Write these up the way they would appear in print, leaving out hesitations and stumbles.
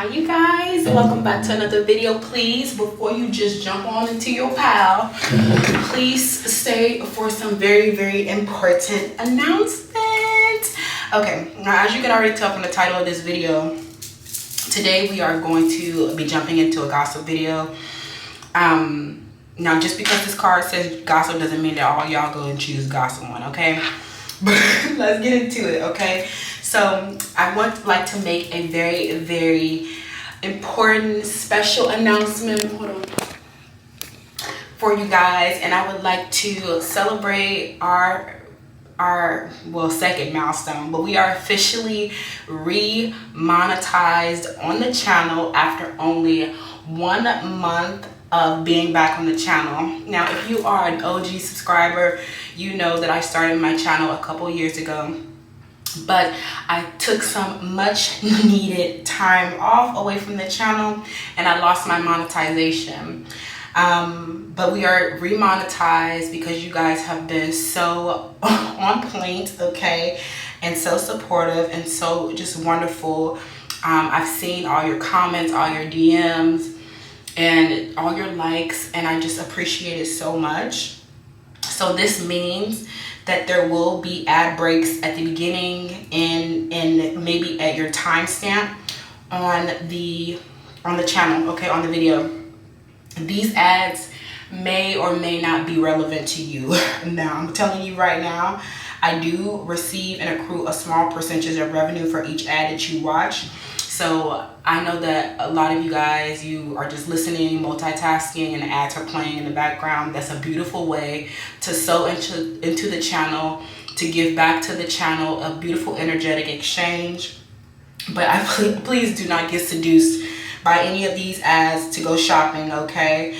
Hi you guys, welcome back to another video. Please, before you just jump on into your pile, please stay for some very important announcements. Okay, now as you can already tell from the title of this video, today we are going to be jumping into a gossip video. Now just because this card says gossip doesn't mean that all y'all go and choose gossip one, okay? But let's get into it, okay? So I would like to make a very important special announcement for you guys, and I would like to celebrate our second milestone. But we are officially re-monetized on the channel after only 1 month of being back on the channel. Now if you are an OG subscriber, you know that I started my channel a couple years ago, but I took some much needed time off away from the channel and I lost my monetization. But we are remonetized because you guys have been so on point, okay, and so supportive and so just wonderful. I've seen all your comments, all your DMs, and all your likes, and I just appreciate it so much. So this means that there will be ad breaks at the beginning and maybe at your timestamp on the channel, okay, on the video. These ads may or may not be relevant to you. Now I'm telling you right now, I do receive and accrue a small percentage of revenue for each ad that you watch. So I know that a lot of you guys, you are just listening, multitasking, and the ads are playing in the background. That's a beautiful way to sow into the channel, to give back to the channel, a beautiful energetic exchange. But please do not get seduced by any of these ads to go shopping, okay?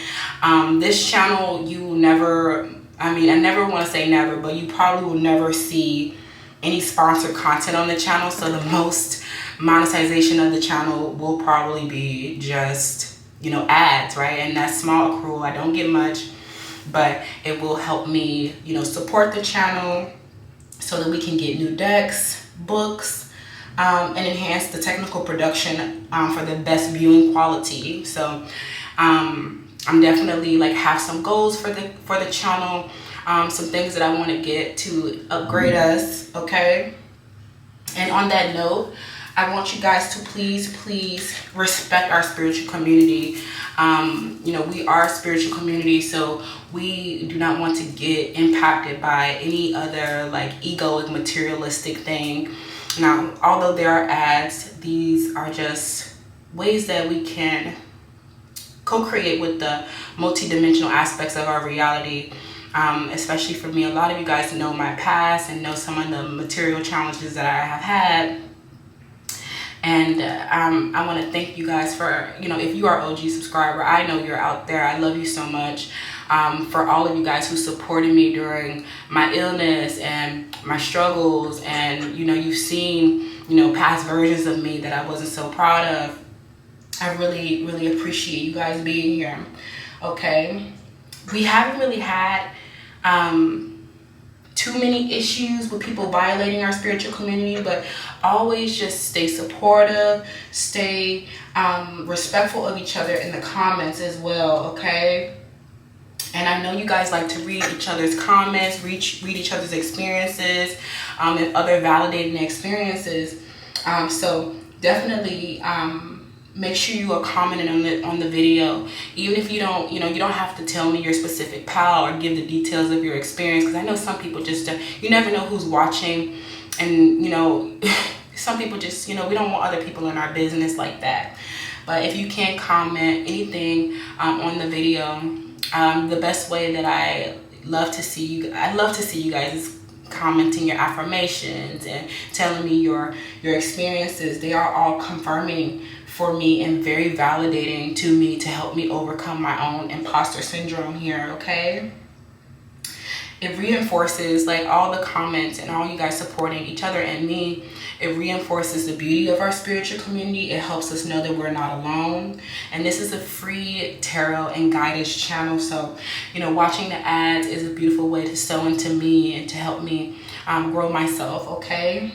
This channel, you will never, I never want to say never, but you probably will never see any sponsored content on the channel. So the most monetization of the channel will probably be just, you know, ads, right? And that small accrual, I don't get much, but it will help me, you know, support the channel so that we can get new decks, books, and enhance the technical production for the best viewing quality. So I'm definitely have some goals for the channel, some things that I want to get to upgrade us, okay? And on that note, I want you guys to please respect our spiritual community. You know, we are a spiritual community, so we do not want to get impacted by any other egoic materialistic thing. Now, although there are ads, these are just ways that we can co-create with the multi-dimensional aspects of our reality. Especially for me, a lot of you guys know my past and know some of the material challenges that I have had. And I want to thank you guys for, you know, if you are OG subscriber, I know you're out there. I love you so much. For all of you guys who supported me during my illness and my struggles, and, you know, you've seen, you know, past versions of me that I wasn't so proud of. I really appreciate you guys being here, okay? We haven't really had too many issues with people violating our spiritual community, but always just stay supportive, stay respectful of each other in the comments as well, okay? And I know you guys like to read each other's comments, read each other's experiences, and other validating experiences. So definitely make sure you are commenting on the video, even if you don't, you know, you don't have to tell me your specific pal or give the details of your experience, because I know some people just you never know who's watching, and you know, some people just, you know, we don't want other people in our business like that. But if you can comment anything on the video, the best way that I love to see you guys is commenting your affirmations and telling me your experiences. They are all confirming for me and very validating to me to help me overcome my own imposter syndrome here, okay? It reinforces, all the comments and all you guys supporting each other and me, it reinforces the beauty of our spiritual community. It helps us know that we're not alone. And this is a free tarot and guidance channel. So, you know, watching the ads is a beautiful way to sow into me and to help me grow myself, okay?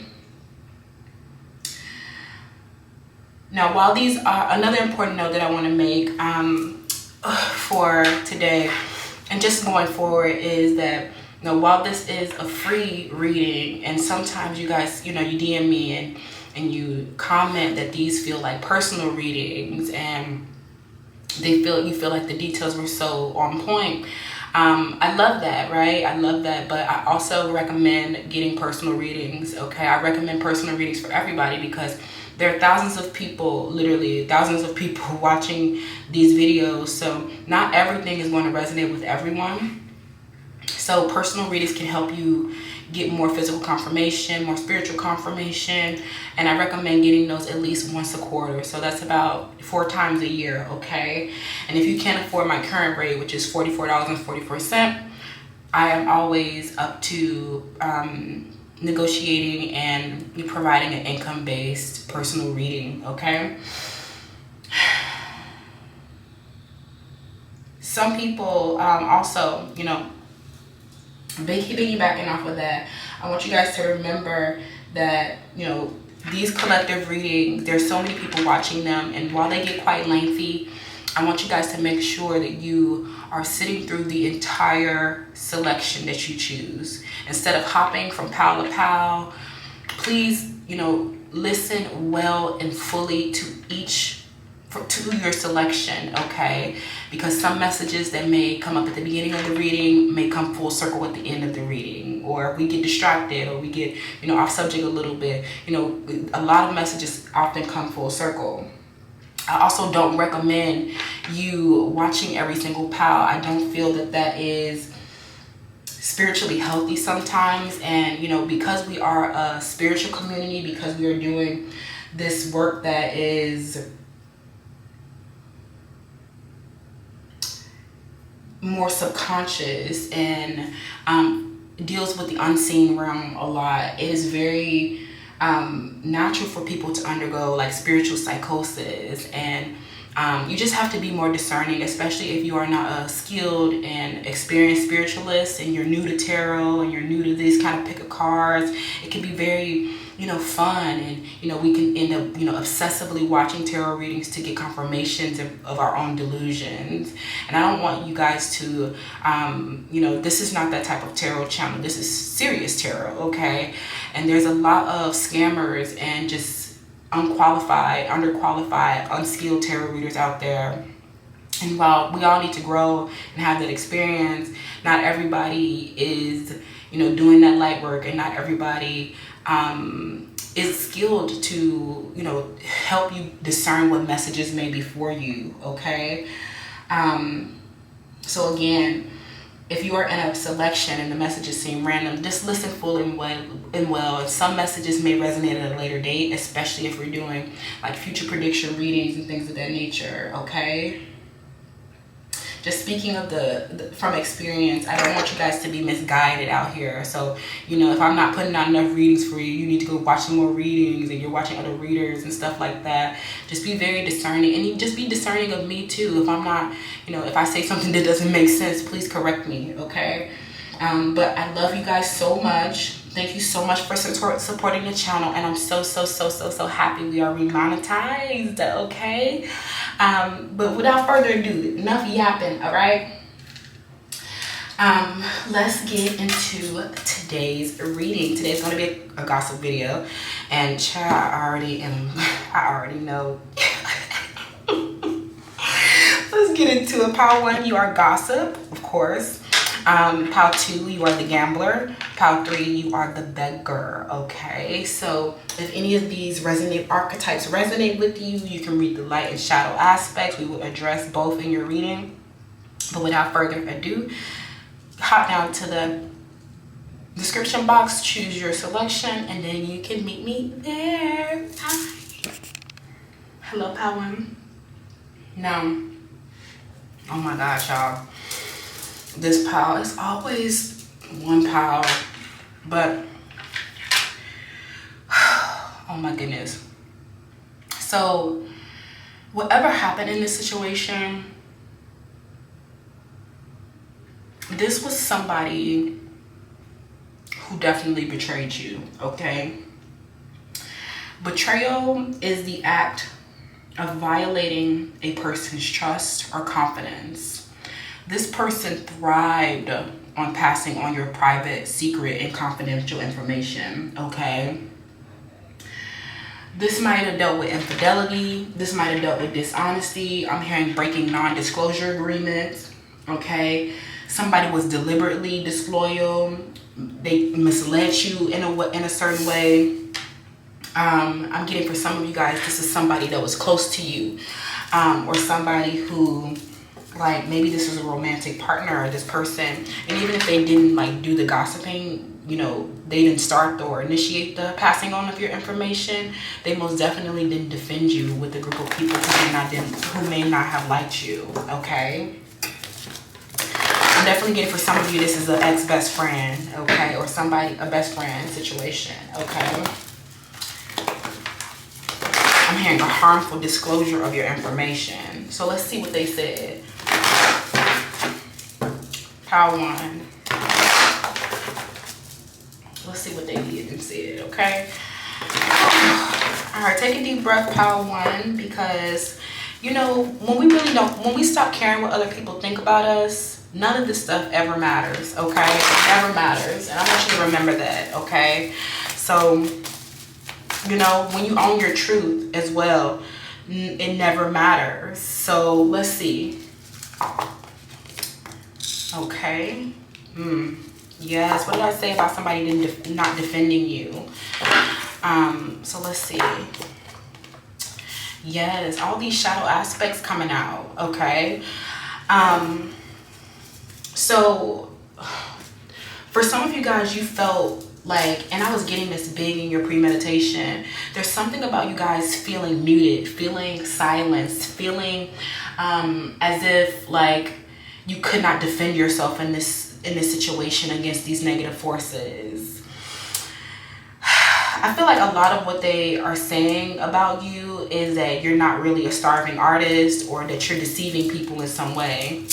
Now, while these are another important note that I want to make for today and just going forward is that, you know, while this is a free reading, and sometimes you guys, you know, you DM me and you comment that these feel like personal readings and you feel like the details were so on point. I love that, right? I love that, but I also recommend getting personal readings, okay? I recommend personal readings for everybody because there are thousands of people, literally thousands of people watching these videos, so not everything is going to resonate with everyone. So personal readings can help you get more physical confirmation, more spiritual confirmation, and I recommend getting those at least once a quarter. So that's about 4 times a year, okay? And if you can't afford my current rate, which is $44.44, I am always up to negotiating and providing an income-based personal reading, okay? Some people also, you know, piggybacking off of that, I want you guys to remember that, you know, these collective readings, there's so many people watching them, and while they get quite lengthy, I want you guys to make sure that you are sitting through the entire selection that you choose. Instead of hopping from pile to pile, please, you know, listen well and fully to your selection, okay? Because some messages that may come up at the beginning of the reading may come full circle at the end of the reading, or we get distracted, or we get, you know, off subject a little bit. You know, a lot of messages often come full circle. I also don't recommend you watching every single pile. I don't feel that that is spiritually healthy sometimes. And, you know, because we are a spiritual community, because we are doing this work that is more subconscious and deals with the unseen realm a lot, it is very natural for people to undergo like spiritual psychosis, and you just have to be more discerning, especially if you are not a skilled and experienced spiritualist and you're new to tarot and you're new to these kind of pick of cards. It can be very, you know, fun, and, you know, we can end up, you know, obsessively watching tarot readings to get confirmations of our own delusions. And I don't want you guys to, you know, this is not that type of tarot channel. This is serious tarot, okay? And there's a lot of scammers and just unqualified, underqualified, unskilled tarot readers out there. And while we all need to grow and have that experience, not everybody is, you know, doing that light work, and not everybody is skilled to, you know, help you discern what messages may be for you, okay? So again, if you are in a selection and the messages seem random, just listen full and well. Some messages may resonate at a later date, especially if we're doing like future prediction readings and things of that nature, okay? Just speaking of from experience, I don't want you guys to be misguided out here. So, you know, if I'm not putting out enough readings for you, you need to go watch some more readings, and you're watching other readers and stuff like that. Just be very discerning, and you just be discerning of me too. If I'm not, you know, if I say something that doesn't make sense, please correct me, okay? But I love you guys so much. Thank you so much for supporting the channel, and I'm so happy we are remonetized, okay? But without further ado, enough yapping, all right? Let's get into today's reading. Today's going to be a gossip video, and child, I already know. Let's get into it. Pile 1, you are gossip, of course. Pile 2, you are the gambler. Pile 3, you are the beggar, okay? So if any of these archetypes resonate with you, you can read the light and shadow aspects. We will address both in your reading. But without further ado, hop down to the description box, choose your selection, and then you can meet me there. Hi. Hello, Pile 1. Now, oh my gosh, y'all. This pile is always one pile, but oh my goodness. So whatever happened in this situation, this was somebody who definitely betrayed you, okay? Betrayal is the act of violating a person's trust or confidence. This person thrived on passing on your private, secret, and confidential information, okay? This might have dealt with infidelity. This might have dealt with dishonesty. I'm hearing breaking non-disclosure agreements, okay? Somebody was deliberately disloyal. They misled you in a certain way. I'm getting for some of you guys, this is somebody that was close to you, or somebody who, like, maybe this is a romantic partner, or this person, and even if they didn't like do the gossiping, you know, they didn't start or initiate the passing on of your information, they most definitely didn't defend you with a group of people who may not have liked you, okay? I'm definitely getting for some of you, this is an ex-best friend, okay, or somebody, a best friend situation, okay? I'm hearing a harmful disclosure of your information. So let's see what they said. Power one. Let's see what they did and said, okay? All right, take a deep breath, power one, because, you know, when we stop caring what other people think about us, none of this stuff ever matters, okay? It never matters. And I want you to remember that, okay? So, you know, when you own your truth as well, it never matters. So let's see. Okay. Yes. What did I say about somebody not defending you? So let's see. Yes. All these shadow aspects coming out. Okay. So for some of you guys, you felt like, and I was getting this big in your premeditation, there's something about you guys feeling muted, feeling silenced, feeling as if like you could not defend yourself in this situation against these negative forces. I feel like a lot of what they are saying about you is that you're not really a starving artist, or that you're deceiving people in some way.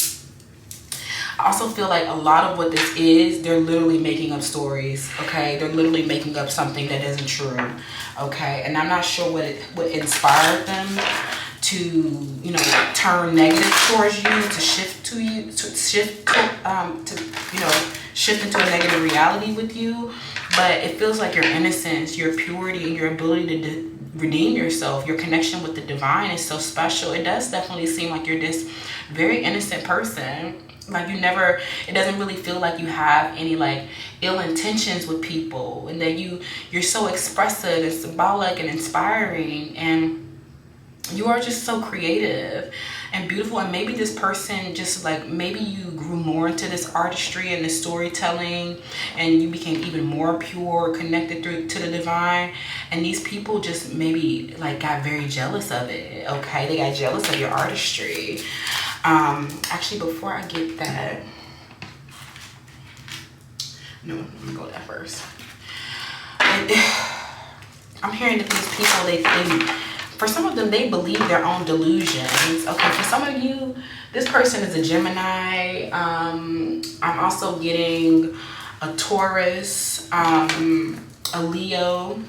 I also feel like a lot of what this is, they're literally making up stories, okay? They're literally making up something that isn't true, okay? And I'm not sure what inspired them to, you know, turn negative towards you, to shift into a negative reality with you. But it feels like your innocence, your purity, and your ability to redeem yourself, your connection with the divine is so special. It does definitely seem like you're this very innocent person. Like it doesn't really feel like you have any like ill intentions with people, and that you're so expressive and symbolic and inspiring, and you are just so creative and beautiful. And maybe this person just like, maybe you grew more into this artistry and this storytelling, and you became even more pure, connected to the divine, and these people just maybe like got very jealous of it, okay? They got jealous of your artistry. Actually, before I get that, no, let me go that first. I'm hearing that these people, for some of them, they believe their own delusions. Okay, for some of you, this person is a Gemini. I'm also getting a Taurus, a Leo.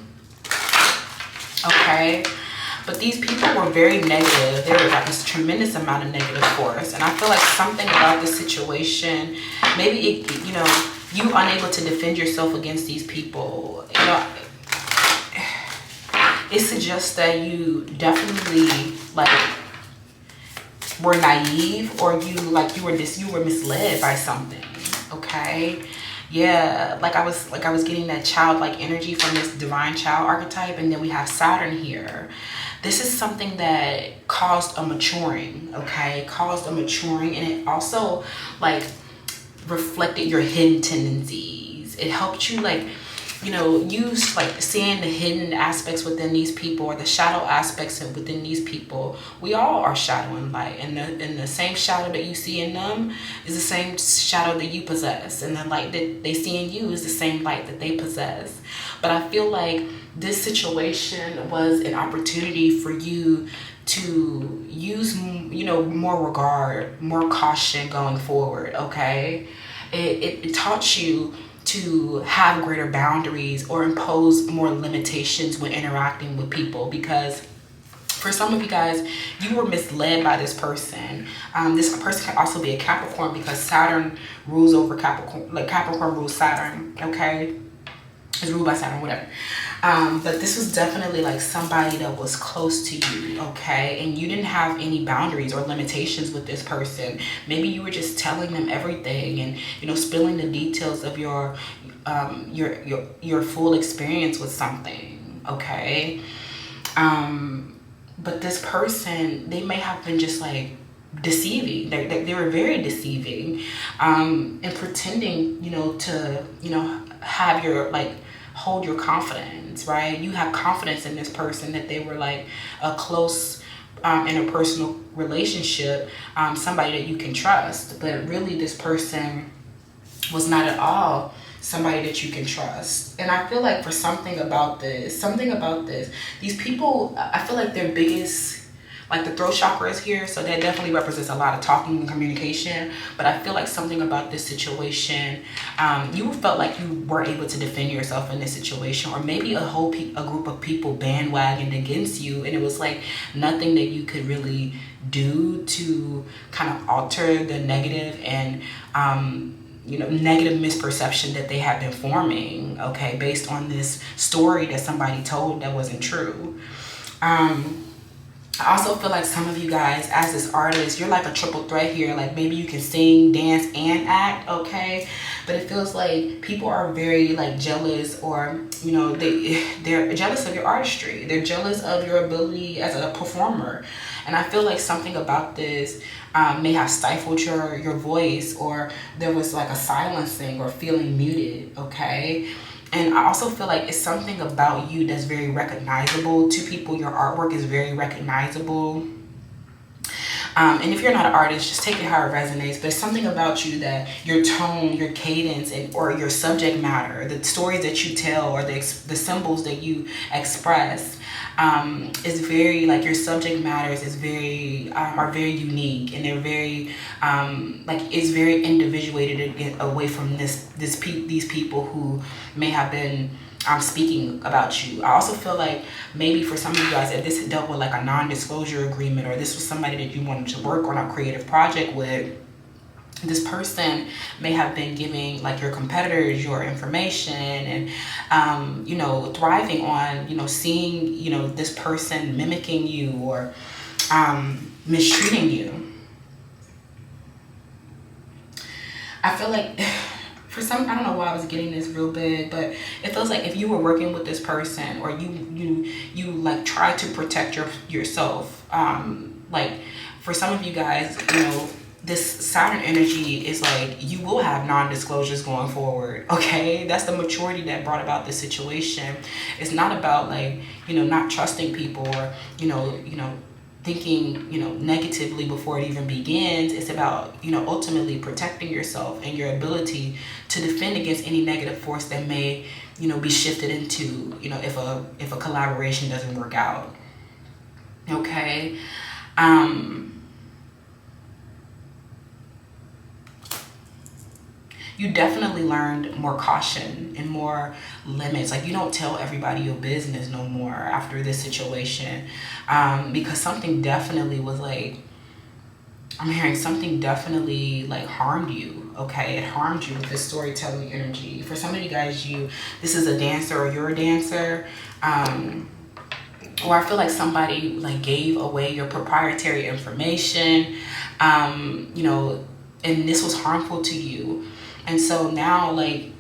Okay. But these people were very negative. There was like this tremendous amount of negative force. And I feel like something about this situation, maybe, you know, you unable to defend yourself against these people, you know, it suggests that you definitely like were naive, or you were misled by something, okay? Yeah, like I was getting that childlike energy from this divine child archetype, and then we have Saturn here. This is something that caused a maturing, okay? Caused a maturing, and it also like reflected your hidden tendencies. It helped you like, you know, use like seeing the hidden aspects within these people, or the shadow aspects within these people. We all are shadow and light, and the same shadow that you see in them is the same shadow that you possess, and the light that they see in you is the same light that they possess. But I feel like this situation was an opportunity for you to use, you know, more regard, more caution going forward, okay? It taught you to have greater boundaries or impose more limitations when interacting with people, because for For some of you guys, you were misled by this person. This person can also be a Capricorn because Saturn rules over Capricorn, like Capricorn rules Saturn, okay? It's ruled by Saturn, whatever. But this was definitely like somebody that was close to you, okay? And you didn't have any boundaries or limitations with this person. Maybe you were just telling them everything and, you know, spilling the details of your full experience with something, okay? But this person, they may have been just like deceiving. They were very deceiving, and pretending, you know, to, you know, have your, like, hold your confidence, right? You have confidence in this person that they were like a close interpersonal relationship, somebody that you can trust. But really this person was not at all somebody that you can trust. And I feel like for something about this, these people, I feel like their biggest, like the throat chakra is here, so that definitely represents a lot of talking and communication. But I feel like something about this situation, you felt like you weren't able to defend yourself in this situation, or maybe a group of people bandwagoned against you, and it was like nothing that you could really do to kind of alter the negative and you know, negative misperception that they have been forming, okay, based on this story that somebody told that wasn't true. I also feel like some of you guys, as this artist, you're like a triple threat here. Like maybe you can sing, dance, and act, okay? But it feels like people are very like jealous, or, you know, they're jealous of your artistry. They're jealous of your ability as a performer. And I feel like something about this may have stifled your voice, or there was like a silencing or feeling muted, okay? And I also feel like it's something about you that's very recognizable to people. Your artwork is very recognizable. And if you're not an artist, just take it how it resonates. But it's something about you that your tone, your cadence, or your subject matter, the stories that you tell, or the symbols that you express, is very, like, your subject matters is very, are very unique, and they're very, like, it's very individuated away from these people who may have been speaking about you. I also feel like maybe for some of you guys, if this had dealt with like a non-disclosure agreement, or this was somebody that you wanted to work on a creative project with, this person may have been giving like your competitors your information, and you know, thriving on, you know, seeing, you know, this person mimicking you, or mistreating you. I feel like for some, I don't know why I was getting this real big, but it feels like if you were working with this person, or you like try to protect yourself, like for some of you guys, you know, this Saturn energy is like, you will have non-disclosures going forward, okay? That's the maturity that brought about this situation. It's not about like, you know, not trusting people, or, you know, thinking, you know, negatively before it even begins. It's about, you know, ultimately protecting yourself and your ability to defend against any negative force that may, you know, be shifted into, you know, if a collaboration doesn't work out, okay? You definitely learned more caution and more limits. Like, you don't tell everybody your business no more after this situation, because something definitely was like, I'm hearing something definitely like harmed you, okay? It harmed you with this storytelling energy. For some of you guys, this is a dancer, or you're a dancer, or I feel like somebody like gave away your proprietary information, you know, and this was harmful to you. And so now, like,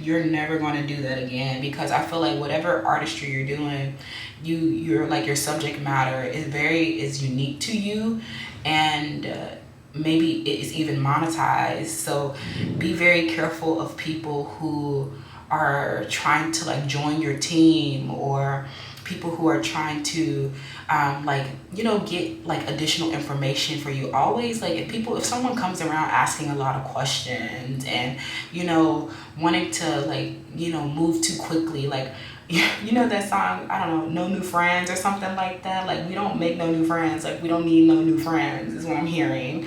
you're never going to do that again, because I feel like whatever artistry you're doing, you're like, your subject matter is unique to you, and maybe it is even monetized. So be very careful of people who are trying to like join your team, or people who are trying to like, you know, get like additional information for you. Always like, if someone comes around asking a lot of questions, and, you know, wanting to like, you know, move too quickly, like, you know that song, I don't know, No New Friends or something like that. Like, we don't make no new friends. Like, we don't need no new friends is what I'm hearing.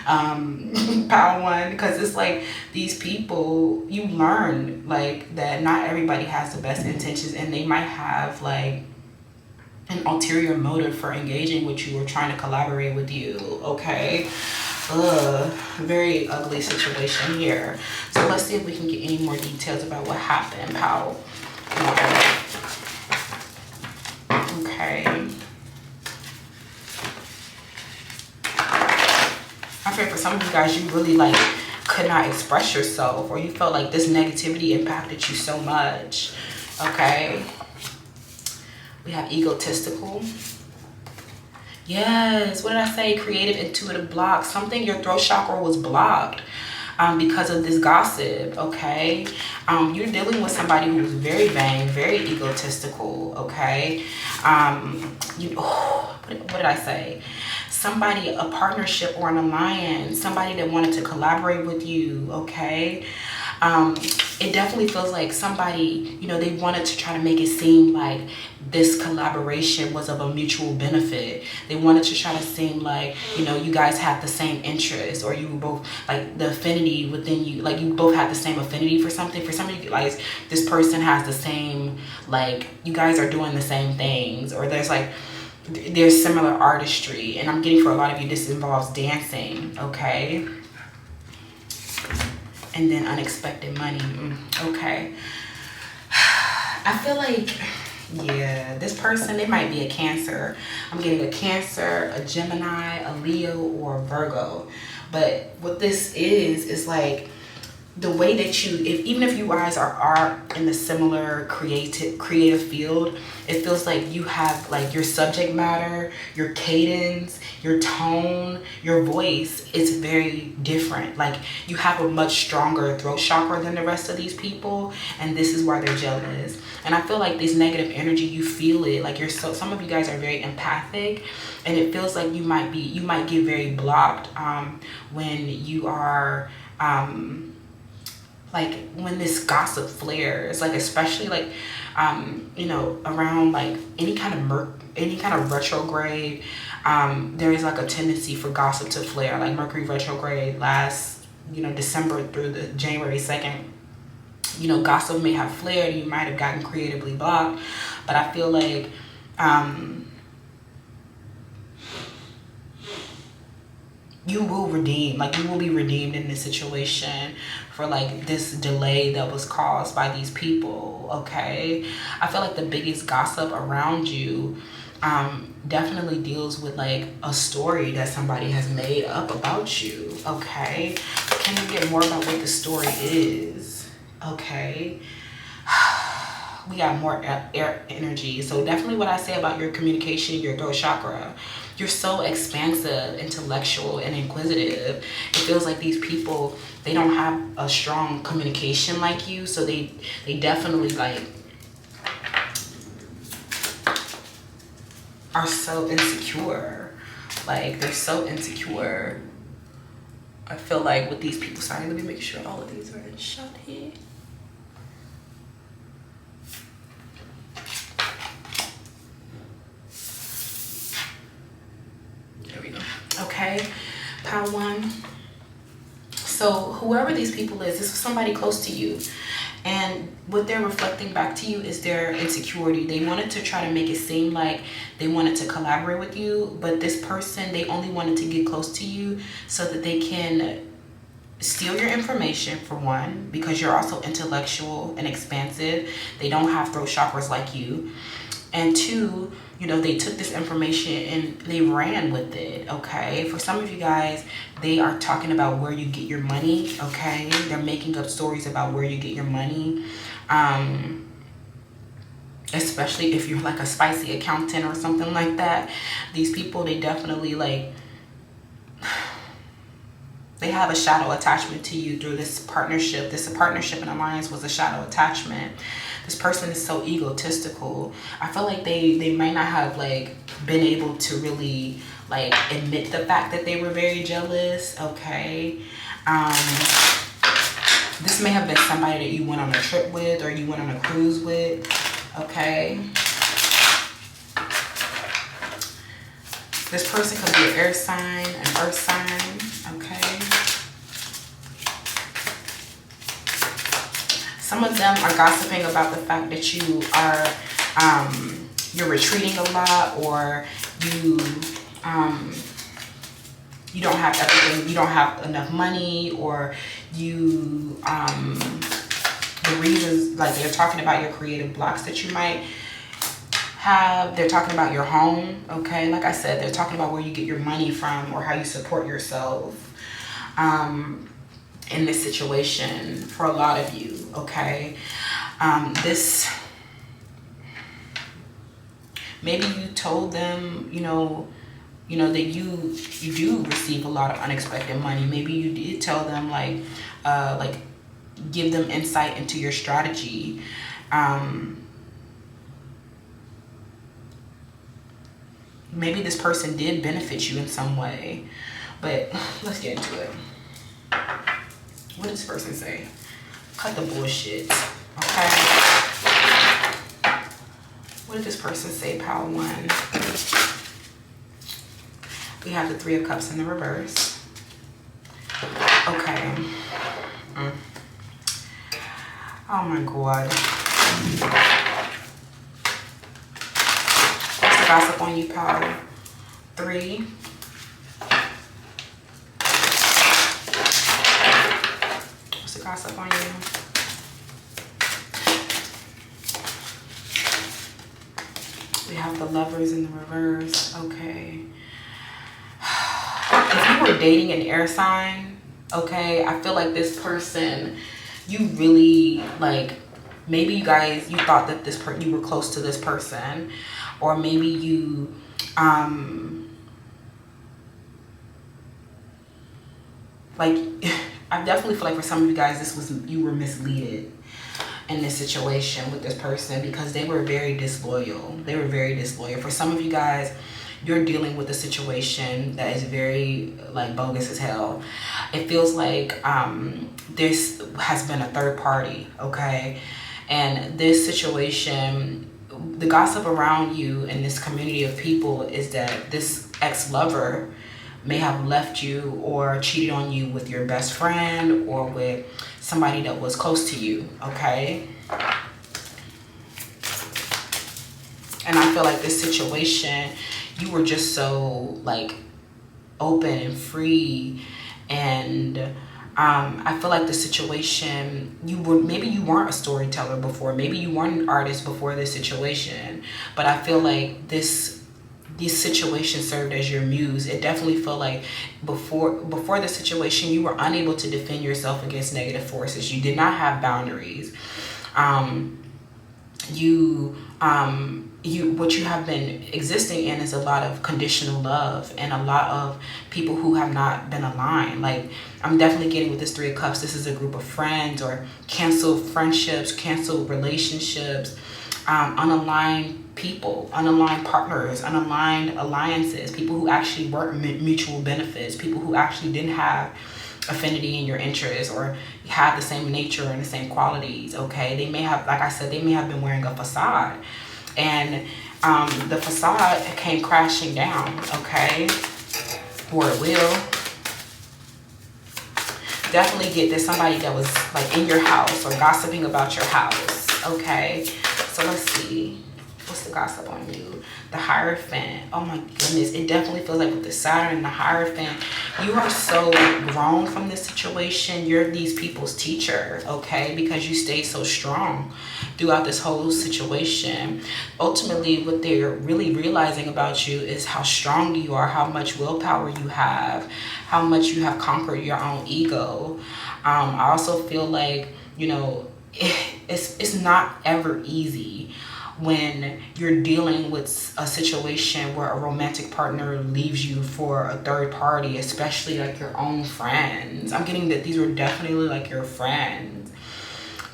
Power one, because it's like, these people, you learn like that not everybody has the best intentions, and they might have like, an ulterior motive for engaging with you or trying to collaborate with you, okay? Ugh, very ugly situation here. So let's see if we can get any more details about what happened, pal. Okay. I feel for some of you guys, you really like could not express yourself, or you felt like this negativity impacted you so much. Okay. We have egotistical. Yes, what did I say? Creative, intuitive block. Something, your throat chakra was blocked because of this gossip, okay? You're dealing with somebody who's very vain, very egotistical, okay? What did I say? Somebody, a partnership or an alliance, somebody that wanted to collaborate with you, okay? It definitely feels like somebody, you know, they wanted to try to make it seem like this collaboration was of a mutual benefit. They wanted to try to seem like, you know, you guys had the same interests, or you were both like the affinity within you, like you both had the same affinity for something. For some of you guys, this person has the same, like you guys are doing the same things, or there's similar artistry. And I'm getting for a lot of you, this involves dancing, okay? And then unexpected money, okay. I feel like, yeah, this person, they might be a Cancer. I'm getting a Cancer, a Gemini, a Leo, or a Virgo. But what this is like the way that you, even if you guys are in the similar creative field, it feels like you have like your subject matter, your cadence, your tone, your voice is very different. Like you have a much stronger throat chakra than the rest of these people, and this is why they're jealous. And I feel like this negative energy, you feel it. Like some of you guys are very empathic, and it feels like you might get very blocked when you are like when this gossip flares, like especially like you know, around like any kind of retrograde, there is like a tendency for gossip to flare. Like Mercury retrograde last, you know, December through the January 2nd, you know, gossip may have flared. You might have gotten creatively blocked, but I feel like you will redeem, like you will be redeemed in this situation for like this delay that was caused by these people, okay? I feel like the biggest gossip around you definitely deals with like a story that somebody has made up about you, okay? Can you get more about what the story is, okay? We got more air energy. So definitely what I say about your communication, your throat chakra, you're so expansive, intellectual, and inquisitive. It feels like these people, they don't have a strong communication like you, so they definitely like are so insecure. Like they're so insecure. I feel like with these people, sorry, let me make sure all of these are in shot here. Okay, pile one. So whoever these people is, this is somebody close to you, and what they're reflecting back to you is their insecurity. They wanted to try to make it seem like they wanted to collaborate with you, but this person, they only wanted to get close to you so that they can steal your information, for one, because you're also intellectual and expansive. They don't have throat chakras like you. And two, you know, they took this information and they ran with it, okay? For some of you guys, they are talking about where you get your money, okay? They're making up stories about where you get your money. Especially if you're like a spicy accountant or something like that. These people, they definitely like, they have a shadow attachment to you through this partnership. This partnership and alliance was a shadow attachment. This person is so egotistical. I feel like they might not have like been able to really like admit the fact that they were very jealous, okay? This may have been somebody that you went on a trip with or you went on a cruise with, okay? This person could be an air sign, an earth sign, okay? Some of them are gossiping about the fact that you are you're retreating a lot, or you you don't have everything, you don't have enough money, or you the reasons, like they're talking about your creative blocks that you might have. They're talking about your home, okay? Like I said, they're talking about where you get your money from or how you support yourself in this situation for a lot of you, okay? This, maybe you told them, you know that you do receive a lot of unexpected money. Maybe you did tell them, like give them insight into your strategy. Maybe this person did benefit you in some way, but let's get into it. What does this person say? Cut the bullshit, okay? What did this person say, Power One? We have the Three of Cups in the reverse. Okay. Oh my God. What's the gossip on you, Power? 3. What's the gossip on you? We have the Lovers in the reverse. Okay. If you were dating an air sign, okay, I feel like this person, you really, like, maybe you guys, you thought that you were close to this person, or maybe you like I definitely feel like for some of you guys, you were misleaded in this situation with this person, because they were very disloyal. They were very disloyal. For some of you guys, you're dealing with a situation that is very, like, bogus as hell. It feels like this has been a third party, okay? And this situation, the gossip around you in this community of people is that this ex-lover may have left you or cheated on you with your best friend or with somebody that was close to you, okay? And I feel like this situation, you were just so, like, open and free, and I feel like the situation, maybe you weren't a storyteller before, maybe you weren't an artist before this situation, but I feel like this situation served as your muse. It definitely felt like before the situation, you were unable to defend yourself against negative forces. You did not have boundaries. What you have been existing in is a lot of conditional love and a lot of people who have not been aligned. Like, I'm definitely getting with this Three of Cups, this is a group of friends or canceled friendships, canceled relationships, unaligned people, unaligned partners, unaligned alliances, people who actually weren't mutual benefits, people who actually didn't have affinity in your interests or have the same nature and the same qualities, okay? They may have, like I said, they may have been wearing a facade, and the facade came crashing down, okay? Or it will. Definitely get there's somebody that was, like, in your house or gossiping about your house, okay? So let's see. What's the gossip on you? The Hierophant. Oh my goodness. It definitely feels like with the Saturn and the Hierophant, you are so grown from this situation. You're these people's teacher, okay? Because you stayed so strong throughout this whole situation. Ultimately, what they're really realizing about you is how strong you are, how much willpower you have, how much you have conquered your own ego. I also feel like, you know, it's not ever easy when you're dealing with a situation where a romantic partner leaves you for a third party, especially like your own friends. I'm getting that these were definitely like your friends,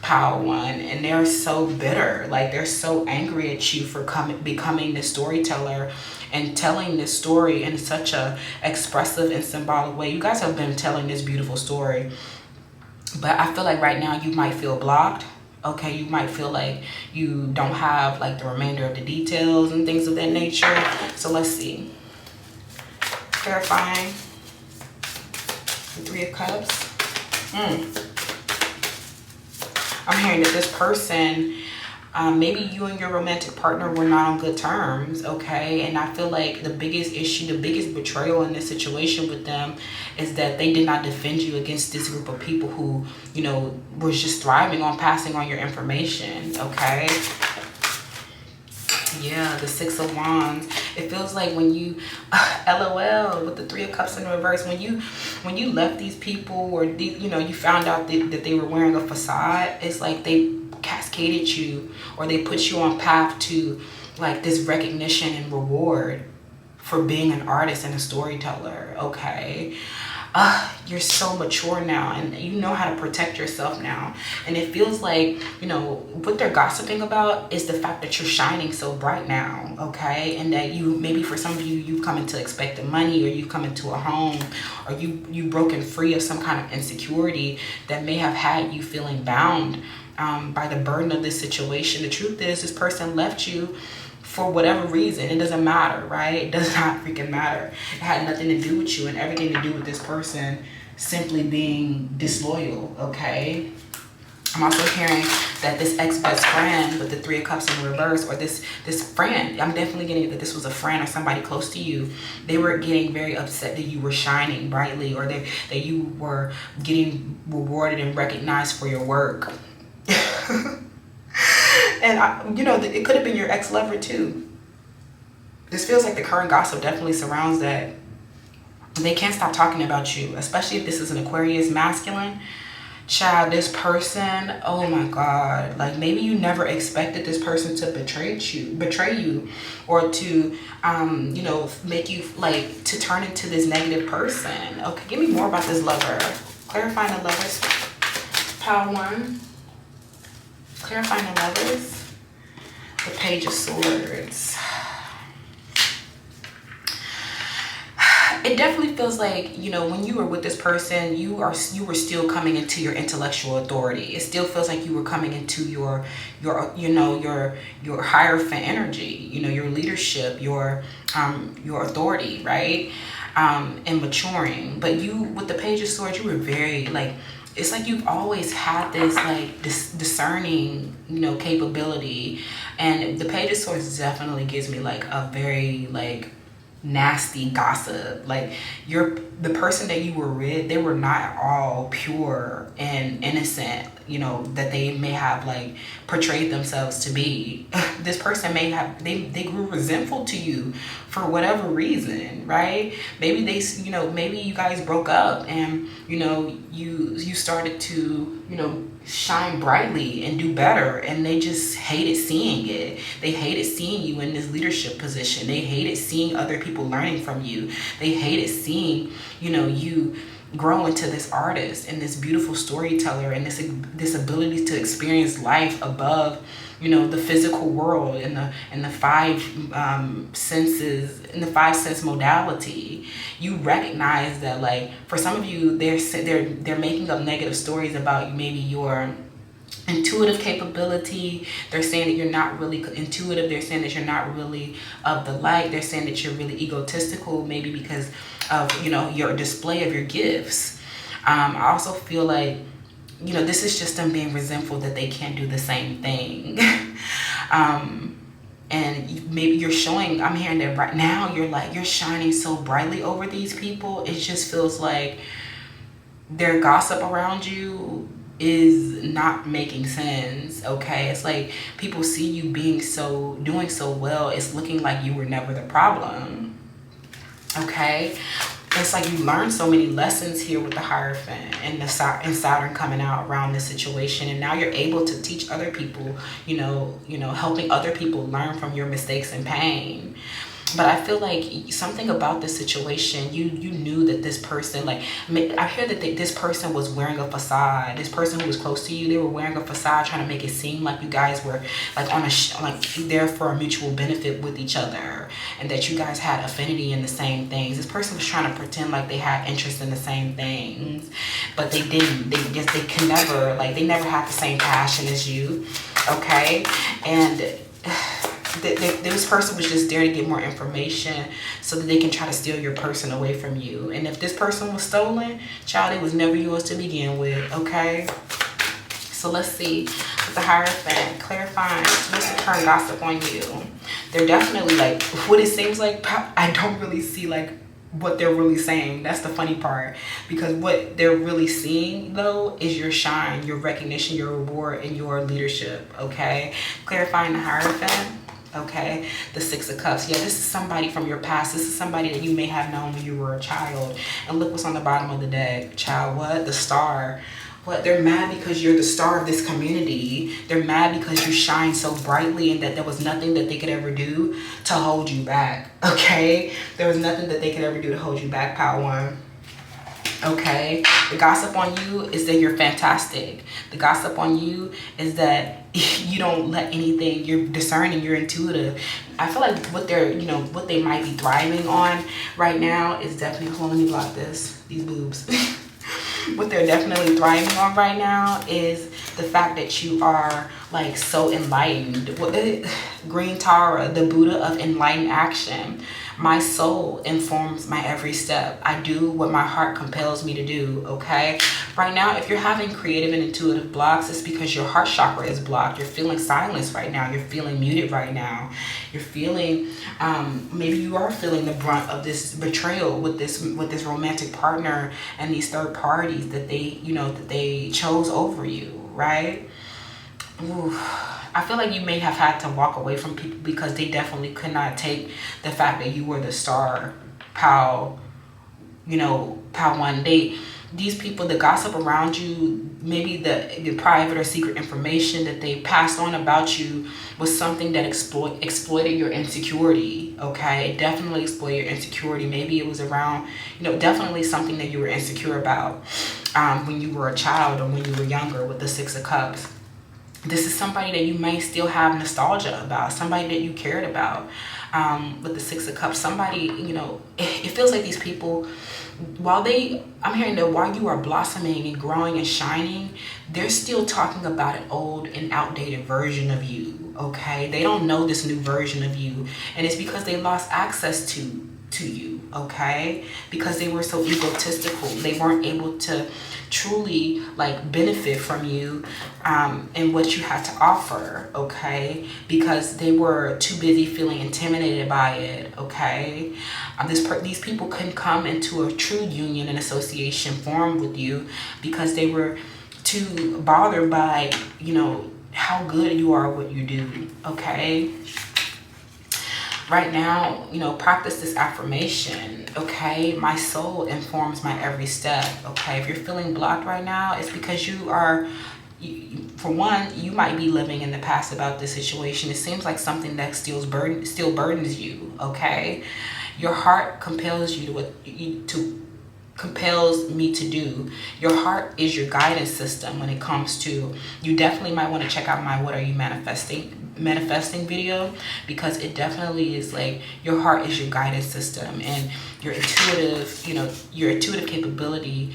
Power One, and they're so bitter. Like, they're so angry at you for becoming the storyteller and telling this story in such a expressive and symbolic way. You guys have been telling this beautiful story, but I feel like right now you might feel blocked. Okay, you might feel like you don't have, like, the remainder of the details and things of that nature. So let's see. Clarifying. The Three of Cups. I'm hearing that this person Maybe you and your romantic partner were not on good terms, okay? And I feel like the biggest issue, the biggest betrayal in this situation with them is that they did not defend you against this group of people who, you know, was just thriving on passing on your information, okay? Yeah, the Six of Wands. It feels like when you, LOL, with the Three of Cups in reverse, when you left these people, or you know, you found out that they were wearing a facade, it's like they cascaded you, or they put you on path to like this recognition and reward for being an artist and a storyteller, okay? You're so mature now, and you know how to protect yourself now. And it feels like, you know, what they're gossiping about is the fact that you're shining so bright now, okay? And that you, maybe for some of you, you've come into expected money, or you've come into a home, or you've broken free of some kind of insecurity that may have had you feeling bound by the burden of this situation. The truth is, this person left you for whatever reason. It doesn't matter, right? It does not freaking matter. It had nothing to do with you and everything to do with this person simply being disloyal, okay? I'm also hearing that this ex-best friend with the Three of Cups in reverse, or this friend, I'm definitely getting that this was a friend or somebody close to you. They were getting very upset that you were shining brightly, or that you were getting rewarded and recognized for your work. And you know, it could have been your ex-lover too. This feels like the current gossip definitely surrounds that. They can't stop talking about you, especially if this is an Aquarius masculine. Child, this person, oh my God, like maybe you never expected this person to betray you, or to, you know, make you like to turn into this negative person. Okay, give me more about this lover. Clarifying the lovers. Pile 1. Clarifying the lovers. The Page of Swords. It definitely feels like, you know, when you were with this person, you were still coming into your intellectual authority. It still feels like you were coming into your you know, your Hierophant energy, you know, your leadership, your authority, right? And maturing. But you, with the Page of Swords, you were very like, it's like you've always had this like discerning, you know, capability. And the Page of Swords definitely gives me like a very like nasty gossip. Like the person that you were with, they were not all pure and innocent, you know, that they may have like portrayed themselves to be. This person may have, they grew resentful to you for whatever reason, right? Maybe they, you know, maybe you guys broke up, and you know, you started to, you know, shine brightly and do better, and they just hated seeing it. They hated seeing you in this leadership position. They hated seeing other people learning from you. They hated seeing, you know, you grow into this artist and this beautiful storyteller, and this ability to experience life above, you know, the physical world and the five senses, in the five sense modality. You recognize that, like, for some of you, they're making up negative stories about maybe your intuitive capability. They're saying that you're not really intuitive. They're saying that you're not really of the light. They're saying that you're really egotistical, maybe because of, you know, your display of your gifts. I also feel like, you know, this is just them being resentful that they can't do the same thing. And maybe you're showing, I'm hearing that right now, you're shining so brightly over these people. It just feels like their gossip around you is not making sense, okay? It's like people see you doing so well, it's looking like you were never the problem, okay? It's like you learned so many lessons here with the Hierophant and Saturn coming out around this situation, and now you're able to teach other people, you know, helping other people learn from your mistakes and pain. But I feel like something about this situation, you knew that this person, like, I hear that this person was wearing a facade. This person who was close to you, they were wearing a facade, trying to make it seem like you guys were like like there for a mutual benefit with each other, and that you guys had affinity in the same things. This person was trying to pretend like they had interest in the same things, but they didn't. They can never, like, they never had the same passion as you, okay? And this person was just there to get more information so that they can try to steal your person away from you. And if this person was stolen, child, it was never yours to begin with, okay? So let's see The Hierophant, clarifying what's the current gossip on you. They're definitely like, what it seems like, I don't really see like what they're really saying. That's the funny part, because what they're really seeing though is your shine, your recognition, your reward, and your leadership. Okay, clarifying the Hierophant. Okay, the Six of Cups. Yeah, this is somebody from your past. This is somebody that you may have known when you were a child. And look what's on the bottom of the deck. Child, what? The Star. What? They're mad because you're the star of this community. They're mad because you shine so brightly and that there was nothing that they could ever do to hold you back. Okay, there was nothing that they could ever do to hold you back, Power One. Okay, the gossip on you is that you're fantastic. The gossip on you is that you don't let anything, you're discerning, you're intuitive. I feel like what they're, you know, what they might be thriving on right now is definitely, hold on, let me block these boobs. What they're definitely thriving on right now is the fact that you are like so enlightened. Green Tara, the Buddha of enlightened action. My soul informs my every step. I do what my heart compels me to do. Okay, right now, if you're having creative and intuitive blocks, it's because your heart chakra is blocked. You're feeling silence right now. You're feeling muted right now. You're feeling maybe you are feeling the brunt of this betrayal with this romantic partner and these third parties that they chose over you, right? Ooh, I feel like you may have had to walk away from people because they definitely could not take the fact that you were the star, Pow One. These people, the gossip around you, maybe the private or secret information that they passed on about you was something that exploited your insecurity. Okay, it definitely exploited your insecurity. Maybe it was around, definitely something that you were insecure about when you were a child or when you were younger with the Six of Cups. This is somebody that you may still have nostalgia about, somebody that you cared about with the Six of Cups. Somebody, it feels like these people, I'm hearing that while you are blossoming and growing and shining, they're still talking about an old and outdated version of you, okay? They don't know this new version of you, and it's because they lost access to you, okay? Because they were so egotistical. They weren't able to truly benefit from you and what you had to offer, okay? Because they were too busy feeling intimidated by it, okay? These people couldn't come into a true union and association formed with you because they were too bothered by, how good you are at what you do, okay? Right now, practice this affirmation, okay? My soul informs my every step, okay? If you're feeling blocked right now, it's because for one, you might be living in the past about this situation. It seems like something that still burdens you, okay? Your heart compels compels me to do. Your heart is your guidance system when it comes to, you definitely might want to check out my What Are You Manifesting video, because it definitely is your heart is your guidance system, and your intuitive capability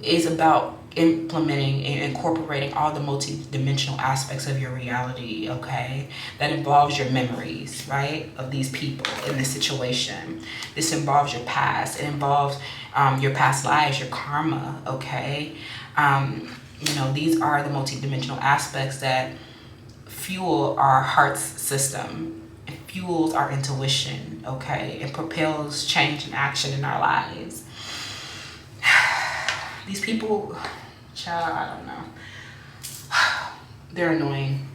is about implementing and incorporating all the multi-dimensional aspects of your reality, okay? That involves your memories, right, of these people in this situation. This involves your past. It involves your past lives, your karma, okay? These are the multi-dimensional aspects that fuel our heart's system. It fuels our intuition, okay? It propels change and action in our lives. These people, child, I don't know. They're annoying.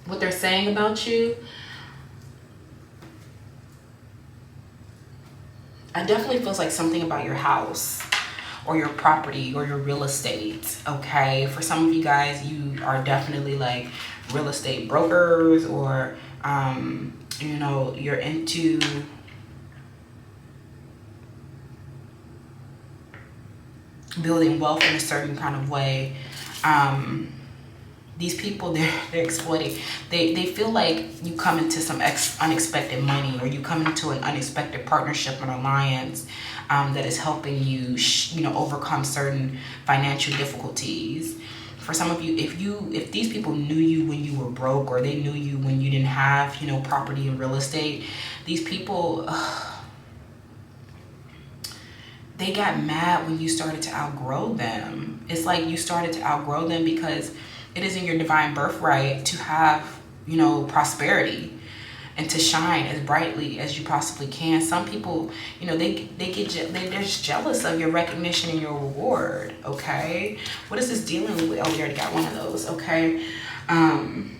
What they're saying about you, it definitely feels like something about your house or your property or your real estate, okay? For some of you guys, you are definitely real estate brokers, or you're into building wealth in a certain kind of way. These people, they're exploiting. They feel like you come into some unexpected money, or you come into an unexpected partnership or alliance that is helping you overcome certain financial difficulties. For some of you, if these people knew you when you were broke, or they knew you when you didn't have property and real estate, these people they got mad when you started to outgrow them. It's like you started to outgrow them because It is in your divine birthright to have, you know, prosperity and to shine as brightly as you possibly can. Some people, you know, they're just jealous of your recognition and your reward. Okay, what is this dealing with? Oh, we already got one of those. Okay, and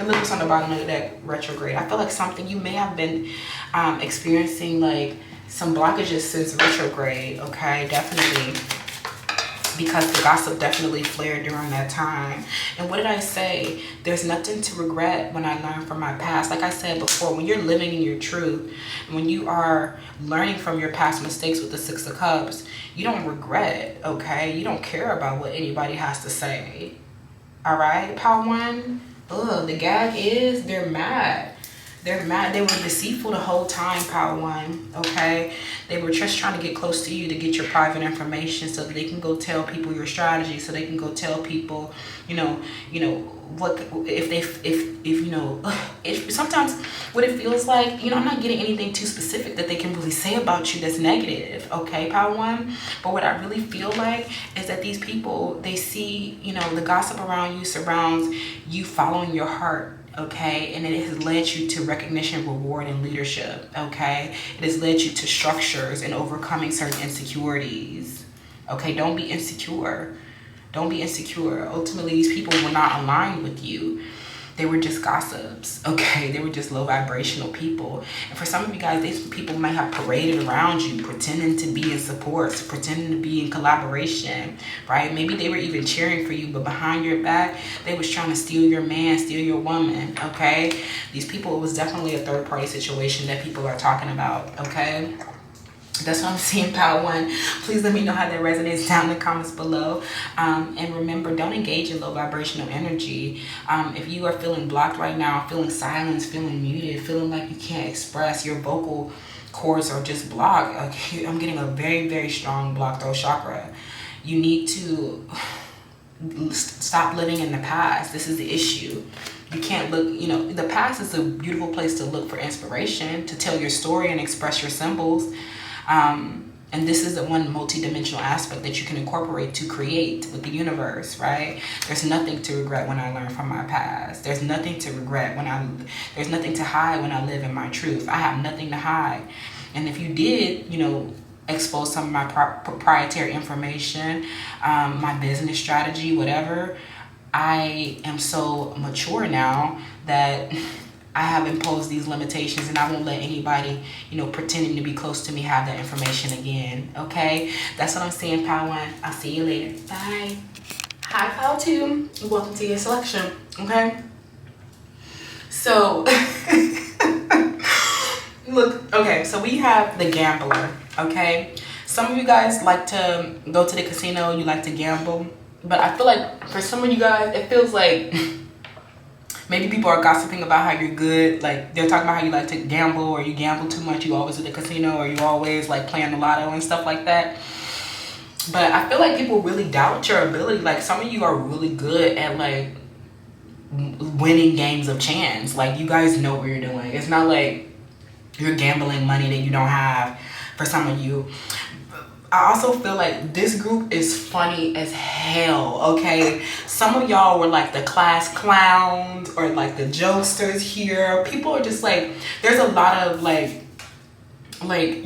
look what's on the bottom of the deck, retrograde. I feel like something you may have been experiencing, like some blockages since retrograde. Okay, definitely, because the gossip definitely flared during that time. And what did I say? There's nothing to regret when I learned from my past. Like I said before, when you're living in your truth, when you are learning from your past mistakes with the Six of Cups, you don't regret, okay? You don't care about what anybody has to say. All right, Power One? Ugh, the gag is they're mad. They're mad. They were deceitful the whole time, Power One, okay? They were just trying to get close to you to get your private information so that they can go tell people your strategy, so they can go tell people, you know, what if you know, if sometimes what it feels like, you know, I'm not getting anything too specific that they can really say about you that's negative, okay, Power One? But what I really feel like is that these people, they see, you know, the gossip around you surrounds you following your heart. Okay, and it has led you to recognition, reward, and leadership. Okay, it has led you to structures and overcoming certain insecurities. Okay, don't be insecure. Don't be insecure. Ultimately, these people were not aligned with you. They were just gossips, okay? They were just low vibrational people. And for some of you guys, these people might have paraded around you, pretending to be in support, pretending to be in collaboration, right? Maybe they were even cheering for you, but behind your back, they was trying to steal your man, steal your woman, okay? These people, it was definitely a third-party situation that people are talking about, okay? That's what I'm seeing, Power One. Please let me know how that resonates down in the comments below. And remember, don't engage in low vibrational energy. If you are feeling blocked right now, feeling silenced, feeling muted, feeling like you can't express, your vocal cords are just blocked. Okay, I'm getting a very, very strong blocked throat chakra. You need to stop living in the past. This is the issue. You can't look, you know, the past is a beautiful place to look for inspiration, to tell your story and express your symbols. And this is the one multi-dimensional aspect that you can incorporate to create with the universe, right? There's nothing to regret when I learn from my past. There's nothing to regret there's nothing to hide when I live in my truth. I have nothing to hide. And if you did, you know, expose some of my proprietary information, my business strategy, whatever, I am so mature now that I have imposed these limitations, and I won't let anybody, you know, pretending to be close to me have that information again, okay? That's what I'm saying, Power One. I'll see you later. Bye. Hi, Power Two. Welcome to your selection, okay? So, look, okay, so we have the gambler, okay? Some of you guys like to go to the casino, you like to gamble, but I feel like for some of you guys, it feels like maybe people are gossiping about how you're good. Like, they're talking about how you like to gamble, or you gamble too much, you always at the casino, or you always like playing the lotto and stuff like that. But I feel like people really doubt your ability. Like, some of you are really good at like winning games of chance. Like, you guys know what you're doing. It's not like you're gambling money that you don't have for some of you. I also feel like this group is funny as hell, okay? Some of y'all were like the class clowns or like the jokesters here. People are just like, there's a lot of like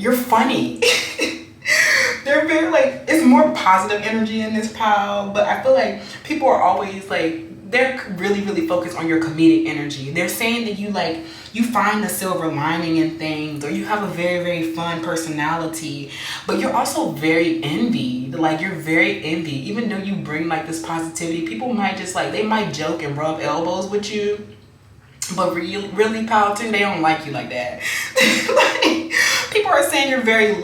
you're funny. They're very like, it's more positive energy in this pile, but I feel like people are always like, they're really, really focused on your comedic energy. They're saying that you like, you find the silver lining in things, or you have a very, very fun personality, but you're also very envied. Like, you're very envied. Even though you bring like this positivity, people might just like, they might joke and rub elbows with you, but really, Power Two, they don't like you like that. Like, people are saying you're very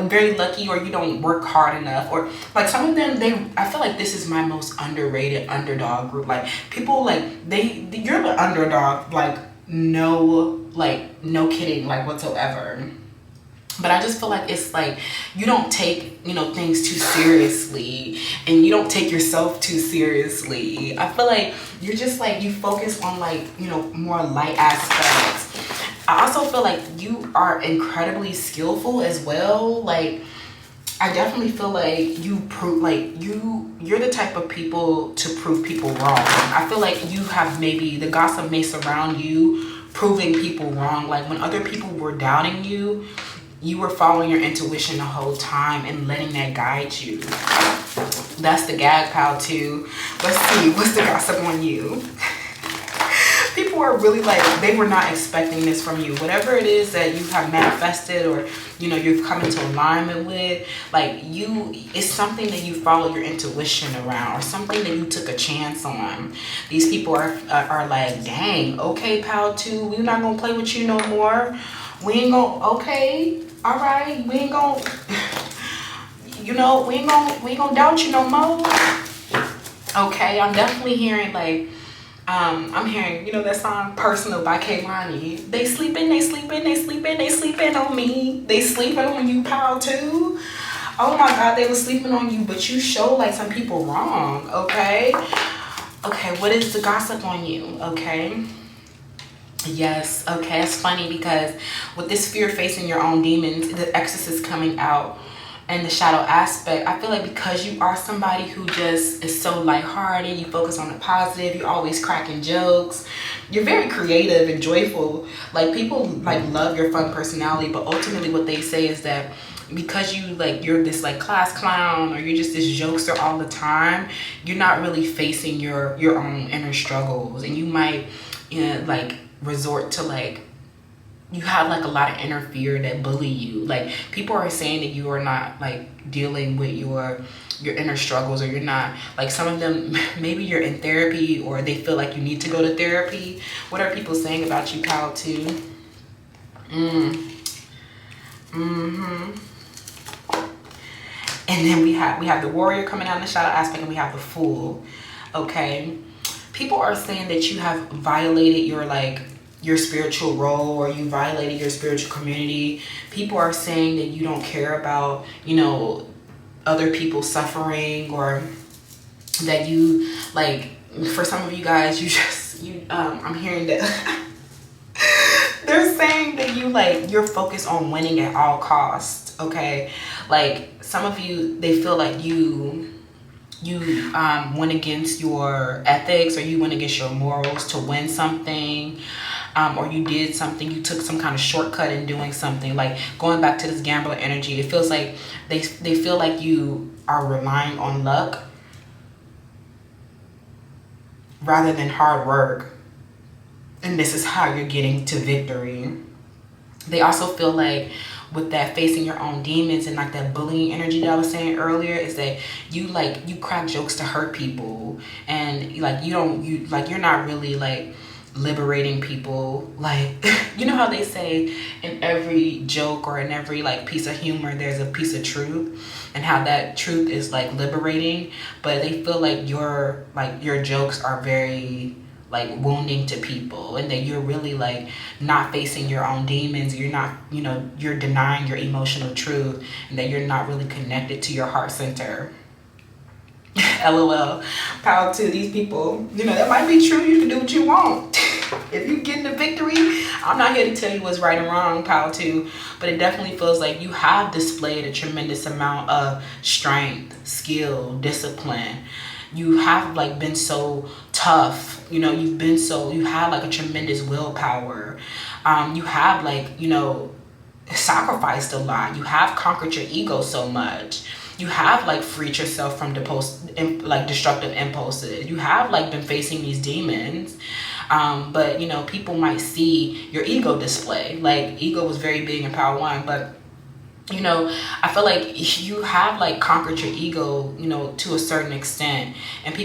very lucky, or you don't work hard enough, or like some of them, I feel like this is my most underrated underdog group. Like, people like you're the underdog, like no kidding, like whatsoever. But I just feel like it's like you don't take, you know, things too seriously, and you don't take yourself too seriously. I feel like you're just like, you focus on like, you know, more light aspects. I also feel like you are incredibly skillful as well. Like, I definitely feel like you prove, like you're the type of people to prove people wrong. I feel like you have, maybe the gossip may surround you proving people wrong. Like when other people were doubting you, you were following your intuition the whole time and letting that guide you. That's the gag, pal, too. Let's see, what's the gossip on you? People are really like, they were not expecting this from you. Whatever it is that you have manifested, or you've come into alignment with, like it's something that you follow your intuition around, or something that you took a chance on. These people are like, dang, okay, pal, too, we're not gonna play with you no more. We ain't gonna, okay, all right, we ain't gonna we ain't gonna doubt you no more. Okay, I'm definitely hearing like, I'm hearing, that song Personal by Kehlani. They sleeping on me. They sleeping on you, pal, too. Oh my God, they were sleeping on you, but you show like some people wrong, okay? Okay, what is the gossip on you, okay? Yes, okay, it's funny because with this fear facing your own demons, the exorcist coming out, and the shadow aspect, I feel like because you are somebody who just is so lighthearted, you focus on the positive, you're always cracking jokes, you're very creative and joyful. Like people like love your fun personality, but ultimately what they say is that because you're this like class clown, or you're just this jokester all the time, you're not really facing your own inner struggles, and you might like resort to like, you have like a lot of inner fear that bully you. Like people are saying that you are not like dealing with your inner struggles, or you're not, like some of them, maybe you're in therapy, or they feel like you need to go to therapy. What are people saying about you, pal, too? And then we have the warrior coming out in the shadow aspect, and we have the fool. Okay, people are saying that you have violated your spiritual role, or you violated your spiritual community. People are saying that you don't care about, other people suffering, or that you, like, for some of you guys, I'm hearing that they're saying that you're focused on winning at all costs, okay? Like some of you, they feel like you went against your ethics, or you went against your morals to win something. Or you did something, you took some kind of shortcut in doing something, like going back to this gambler energy. It feels like they feel like you are relying on luck rather than hard work, and this is how you're getting to victory. They also feel like with that facing your own demons and like that bullying energy that I was saying earlier, is that you crack jokes to hurt people, and you're not really like liberating people. Like you know how they say in every joke or in every like piece of humor there's a piece of truth, and how that truth is like liberating, but they feel like your jokes are very like wounding to people, and that you're really like not facing your own demons. You're not, you're denying your emotional truth, and that you're not really connected to your heart center. LOL. Power to these people. That might be true. You can do what you want. If you get the victory, I'm not here to tell you what's right and wrong, pal, too. But it definitely feels like you have displayed a tremendous amount of strength, skill, discipline. You have like been so tough. You have like a tremendous willpower. You have sacrificed a lot. You have conquered your ego so much. You have like freed yourself from destructive impulses. You have like been facing these demons. But people might see your ego display. Like ego was very big in Power One, but I feel like you have like conquered your ego, to a certain extent. And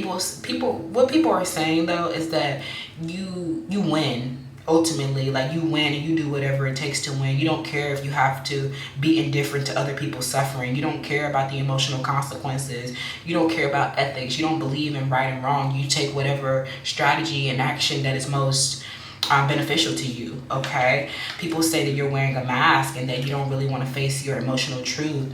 what people are saying though is that you win. Ultimately, like you win, and you do whatever it takes to win. You don't care if you have to be indifferent to other people's suffering. You don't care about the emotional consequences. You don't care about ethics. You don't believe in right and wrong. You take whatever strategy and action that is most beneficial to you, okay? People say that you're wearing a mask and that you don't really want to face your emotional truth.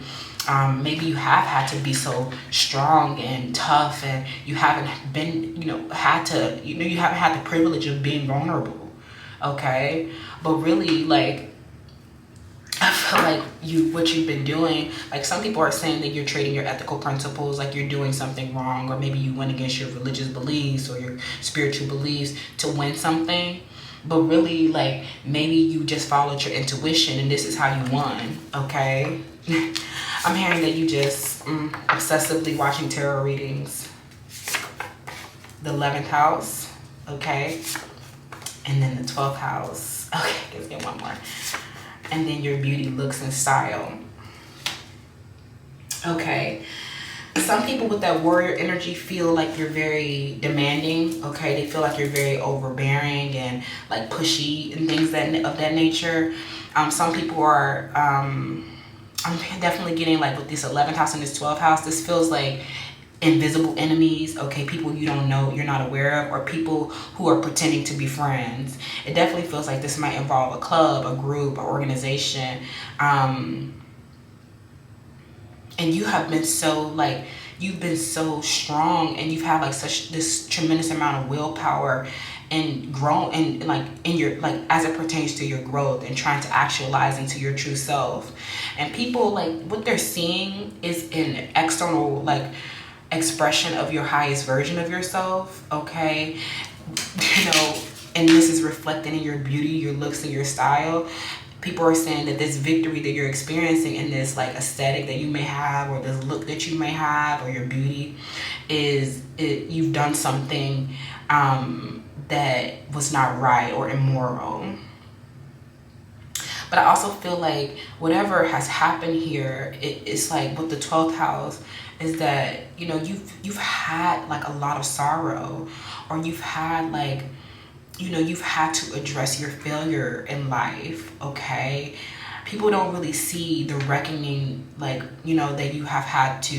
Maybe you have had to be so strong and tough, and you haven't been, you haven't had the privilege of being vulnerable. Okay, but really, like, I feel like what you've been doing, like some people are saying that you're trading your ethical principles, like you're doing something wrong, or maybe you went against your religious beliefs or your spiritual beliefs to win something. But really, like, maybe you just followed your intuition and this is how you won, okay? I'm hearing that you just obsessively watching tarot readings. The 11th house, okay? And then the 12th house. Okay, let's get one more. And then your beauty, looks, and style. Okay. Some people with that warrior energy feel like you're very demanding, okay? They feel like you're very overbearing and like pushy and things of that nature. Some people are, I'm definitely getting like with this 11th house and this 12th house, this feels like invisible enemies, okay? People you don't know, you're not aware of, or people who are pretending to be friends. It definitely feels like this might involve a club, a group, an organization. And you have been so like, you've been so strong, and you've had like such this tremendous amount of willpower and grown, and like in your, like as it pertains to your growth and trying to actualize into your true self. And people, like, what they're seeing is an external like expression of your highest version of yourself, okay? You know, and this is reflected in your beauty, your looks, and your style. People are saying that this victory that you're experiencing in this like aesthetic that you may have, or this look that you may have, or your beauty, you've done something that was not right or immoral. But I also feel like whatever has happened here, it's like with the 12th house, is that, you know, you've had like a lot of sorrow, or you've had like, you know, you've had to address your failure in life, okay? People don't really see the reckoning, like, you know, that you have had to,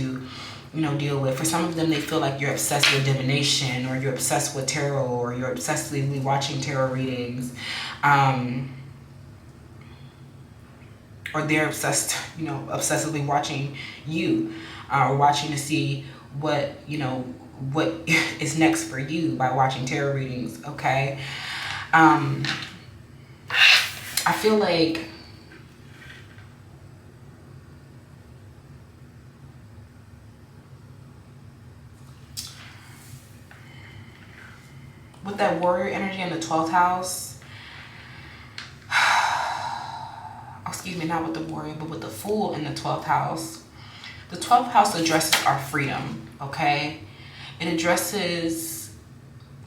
you know, deal with. For some of them, they feel like you're obsessed with divination, or you're obsessed with tarot, or you're obsessively watching tarot readings. Or they're obsessed, you know, obsessively watching you, or watching to see what, you know, what is next for you by watching tarot readings, okay? I feel like with that warrior energy in the 12th house, excuse me, not with the warrior, but with the fool in the 12th house. The 12th house addresses our freedom, okay? It addresses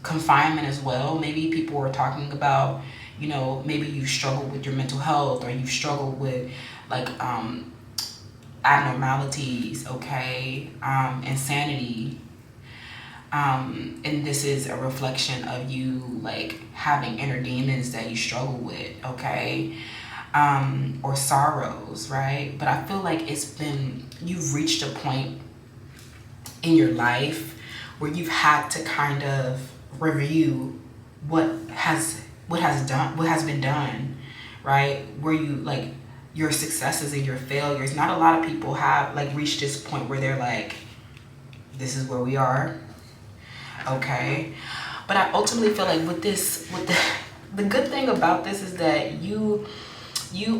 confinement as well. Maybe people are talking about, you know, maybe you've struggled with your mental health, or you've struggled with like abnormalities, okay? Insanity. And this is a reflection of you like having inner demons that you struggle with, okay? Or sorrows, right? But I feel like you've reached a point in your life where you've had to kind of review what has been done, right? Where you like your successes and your failures. Not a lot of people have like reached this point where they're like, this is where we are, okay? But I ultimately feel like with the good thing about this is that you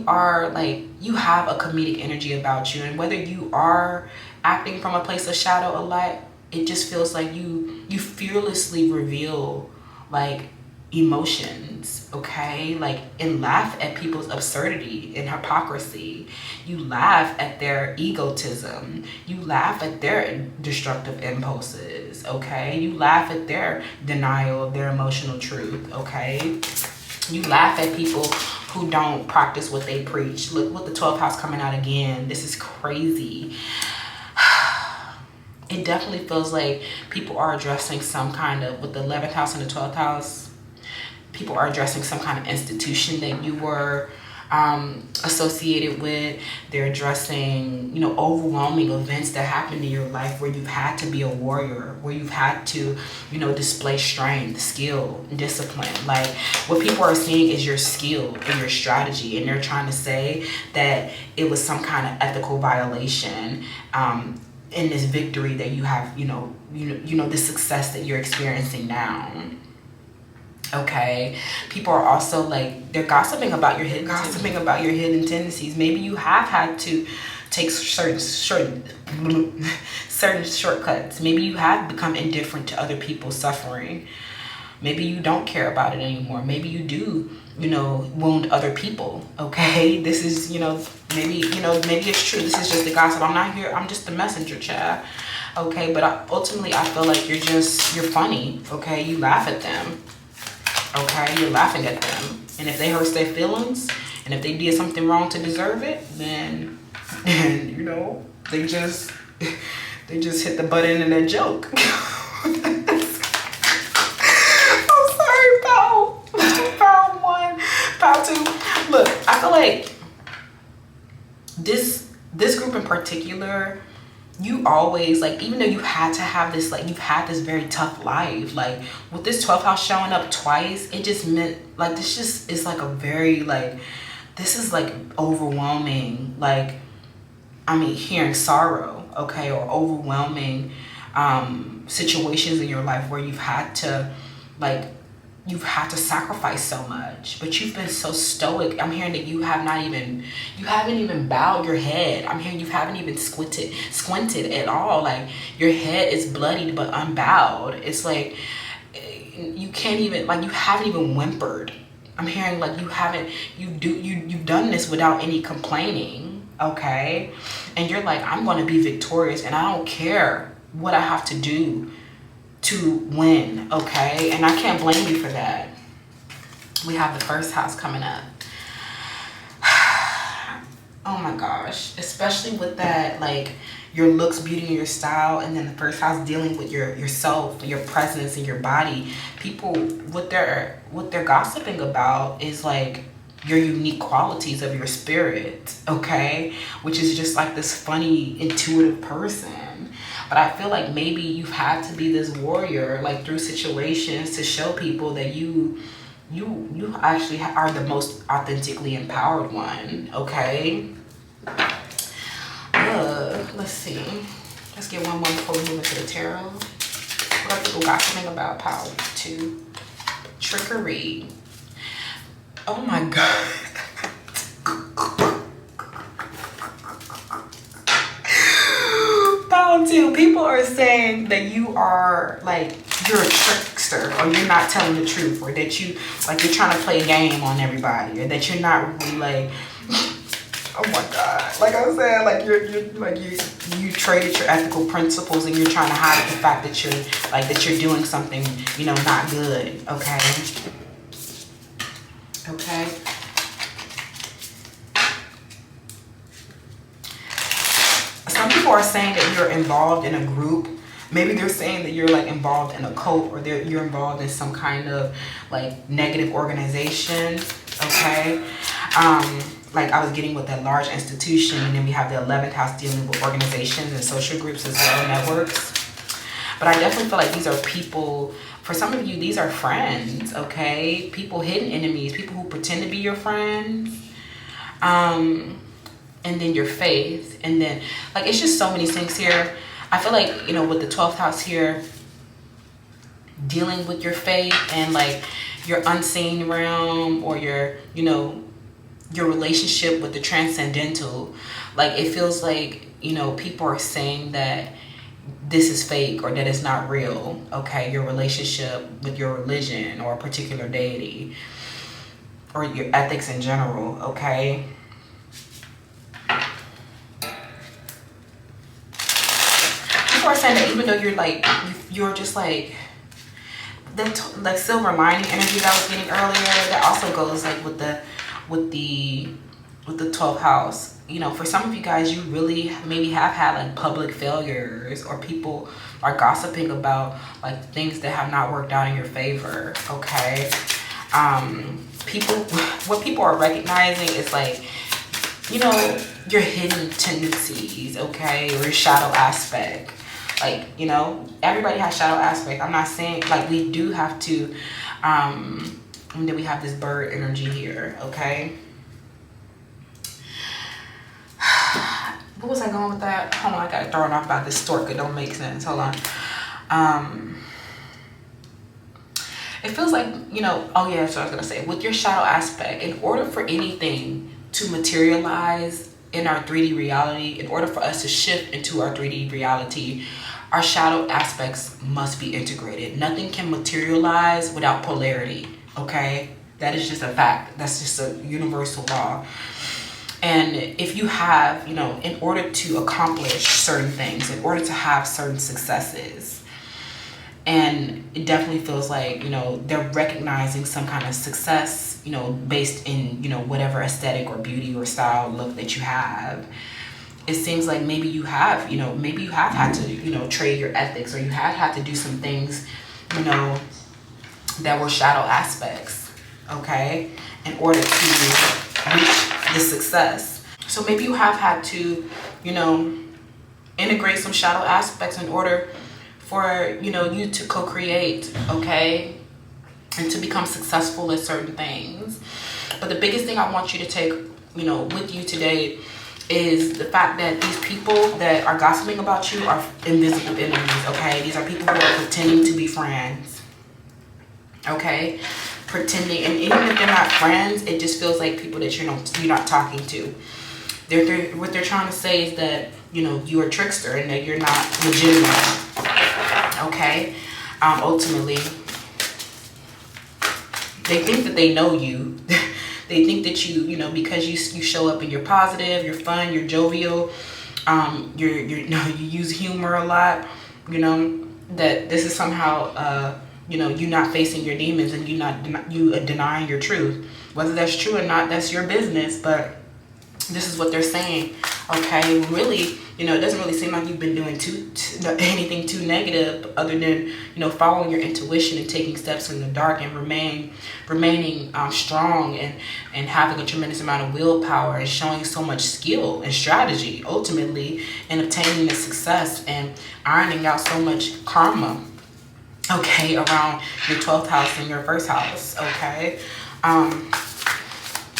are like, you have a comedic energy about you, and whether you are acting from a place of shadow or light, it just feels like you fearlessly reveal like emotions, okay? Like, and laugh at people's absurdity and hypocrisy. You laugh at their egotism. You laugh at their destructive impulses, okay? You laugh at their denial of their emotional truth, okay? You laugh at people who don't practice what they preach. Look, with the 12th house coming out again, this is crazy. It definitely feels like people are addressing some kind of, with the 11th house and the 12th house, people are addressing some kind of institution that you were associated with. They're addressing, you know, overwhelming events that happened in your life where you've had to be a warrior, where you've had to, you know, display strength, skill, discipline. Like, what people are seeing is your skill and your strategy, and they're trying to say that it was some kind of ethical violation in this victory that you have, you know, the success that you're experiencing now. Okay, people are also like, they're gossiping about your hidden tendencies. Maybe you have had to take certain shortcuts. Maybe you have become indifferent to other people's suffering. Maybe you don't care about it anymore. Maybe you do, wound other people. Okay, this is, maybe it's true. This is just the gossip. I'm not here. I'm just the messenger, child. Okay, but ultimately I feel like you're funny. Okay, you laugh at them. Okay, you're laughing at them, and if they hurt their feelings, and if they did something wrong to deserve it, then they just hit the button in their joke. I'm sorry, pound one, pound two. Look, I feel like this group in particular, you always, like, even though you had to have this, like, you've had this very tough life, like, with this 12th house showing up twice, it just meant, like, this just is, like, a very, like, this is, like, overwhelming, like, I mean, hearing sorrow, okay, or overwhelming situations in your life where you've had to, like, sacrifice so much, but you've been so stoic. I'm hearing that you haven't even bowed your head. I'm hearing you haven't even squinted at all. Like, your head is bloodied but unbowed. It's like you can't even, like, you haven't even whimpered. I'm hearing like you've done this without any complaining, okay? And you're like, I'm going to be victorious, and I don't care what I have to do to win, okay? And I can't blame you for that. We have the first house coming up. Oh my gosh, especially with that, like, your looks, beauty, and your style, and then the first house dealing with yourself, your presence, and your body. People, what they're gossiping about is like your unique qualities of your spirit, okay? Which is just like this funny, intuitive person. But I feel like maybe you've had to be this warrior, like, through situations to show people that you actually are the most authentically empowered one, okay? Let's see. Let's get one more before we move into the tarot. What are people gossiping about? Power 2. Trickery. Oh my God. Pound 2. People are saying that you are, like, you're a trickster, or you're not telling the truth, or that you're trying to play a game on everybody, or that you're not really, like, oh my God. Like I said, like you traded your ethical principles, and you're trying to hide the fact that you're doing something, not good. Okay. Okay. Some people are saying that you're involved in a group. Maybe they're saying that you're, like, involved in a cult, or you're involved in some kind of, like, negative organization. Okay. Like I was getting with that large institution, and then we have the 11th house dealing with organizations and social groups as well, networks. But I definitely feel like these are people, for some of you, these are friends, okay? People, hidden enemies, people who pretend to be your friends. And then your faith. And then, like, it's just so many things here. I feel like, with the 12th house here, dealing with your faith and, like, your unseen realm, or your relationship with the transcendental. Like, it feels like, people are saying that this is fake, or that it's not real, okay? Your relationship with your religion, or a particular deity, or your ethics in general, okay? People are saying that even though you're just like that, like, silver lining energy that I was getting earlier, that also goes, like, with the 12th house. For some of you guys, you really maybe have had, like, public failures, or people are gossiping about, like, things that have not worked out in your favor, okay? What people are recognizing is, like, your hidden tendencies, okay, or your shadow aspect. Like, everybody has shadow aspect. I'm not saying, like, we do have to, and then we have this bird energy here, okay? What was I going with that? Hold on, I got thrown off by this stork. It don't make sense. Hold on. it feels like, you know, oh yeah, so I was gonna say, with your shadow aspect, in order for anything to materialize in our 3D reality, in order for us to shift into our 3D reality, our shadow aspects must be integrated. Nothing can materialize without polarity, okay? That is just a fact. That's just a universal law. And if you have, you know, in order to accomplish certain things, in order to have certain successes, and it definitely feels like, you know, they're recognizing some kind of success, you know, based in, you know, whatever aesthetic or beauty or style look that you have. It seems like maybe you have, you know, maybe you have had to, you know, trade your ethics, or you have had to do some things, you know, that were shadow aspects, okay, in order to reach the success. So maybe you have had to, you know, integrate some shadow aspects in order for, you know, you to co-create, okay, and to become successful at certain things. But the biggest thing I want you to take, you know, with you today is the fact that these people that are gossiping about you are invisible enemies, okay? These are people who are pretending to be friends, okay? Pretending, and even if they're not friends, it just feels like people that you're not talking to. What they're trying to say is that, you know, you're a trickster and that you're not legitimate, okay? Ultimately, they think that they know you. They think that you know, because you show up and you're positive, you're fun, you're jovial, you know, you use humor a lot, you know, that this is somehow, you know, you not facing your demons and you denying your truth. Whether that's true or not, that's your business, but this is what they're saying, okay? Really, you know, it doesn't really seem like you've been doing anything too negative, other than, you know, following your intuition and taking steps in the dark and remaining strong and having a tremendous amount of willpower and showing so much skill and strategy, ultimately, in obtaining the success and ironing out so much karma, okay, around your 12th house and your first house, okay?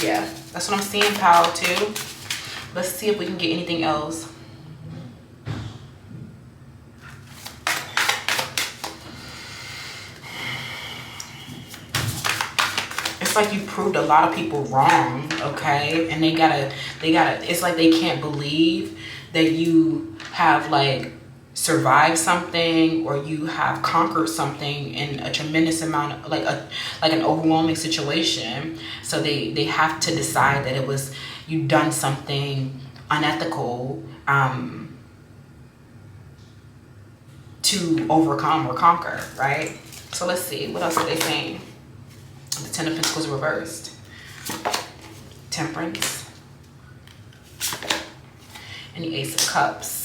Yeah, that's what I'm seeing, pal, too. Let's see if we can get anything else. It's like you proved a lot of people wrong, okay? And they gotta, it's like they can't believe that you have, like, survived something, or you have conquered something in a tremendous amount of, like an overwhelming situation. So they have to decide that it was, you done something unethical to overcome or conquer, right? So let's see, what else are they saying? The Ten of Pentacles reversed, Temperance, and the Ace of Cups.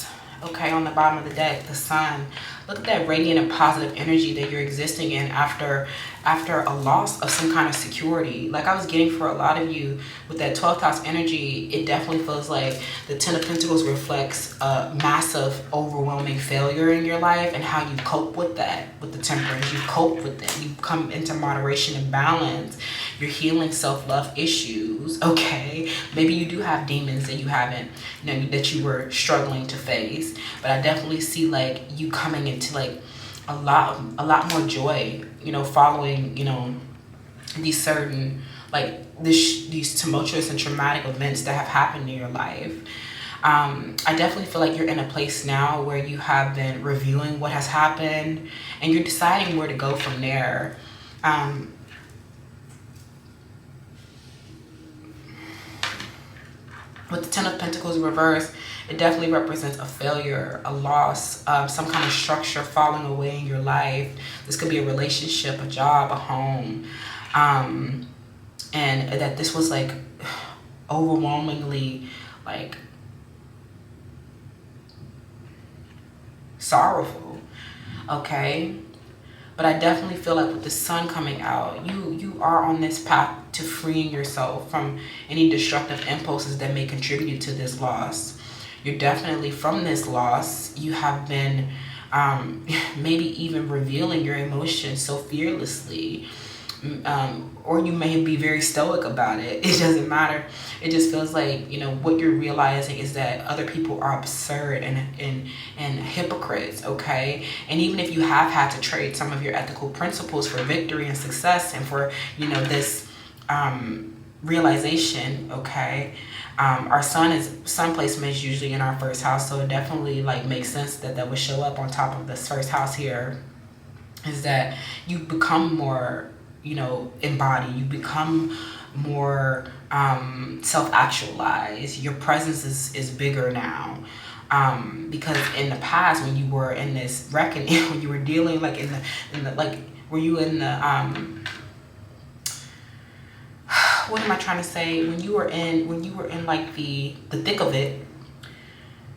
Okay, on the bottom of the deck, the Sun. Look at that radiant and positive energy that you're existing in after a loss of some kind of security. Like I was getting for a lot of you with that 12th house energy, it definitely feels like the Ten of Pentacles reflects a massive, overwhelming failure in your life, and how you cope with that, with the Temperance. You cope with it. You come into moderation and balance. You're healing self-love issues, okay? Maybe you do have demons that you haven't, you know, that you were struggling to face. But I definitely see, like, you coming into, like, a lot more joy, you know, following, you know, these certain, like, these tumultuous and traumatic events that have happened in your life. I definitely feel like you're in a place now where you have been reviewing what has happened, and you're deciding where to go from there. With the Ten of Pentacles reversed, it definitely represents a failure, a loss, some kind of structure falling away in your life. This could be a relationship, a job, a home. And that this was, like, overwhelmingly, like, sorrowful, okay? But I definitely feel like with the Sun coming out, you are on this path to freeing yourself from any destructive impulses that may contribute to this loss. You're definitely, from this loss, you have been maybe even revealing your emotions so fearlessly or you may be very stoic about it. It doesn't matter. It just feels like, you know, what you're realizing is that other people are absurd and hypocrites, okay? And even if you have had to trade some of your ethical principles for victory and success and for, you know, this realization, okay? Our sun placement is usually in our first house, so it definitely like makes sense that that would show up on top of this first house here, is that you become more, you know, embodied. You become more self-actualized. Your presence is bigger now. Because in the past, when you were in this reckoning, when you were dealing like in the like, were you in the what am I trying to say? When you were in like the thick of it,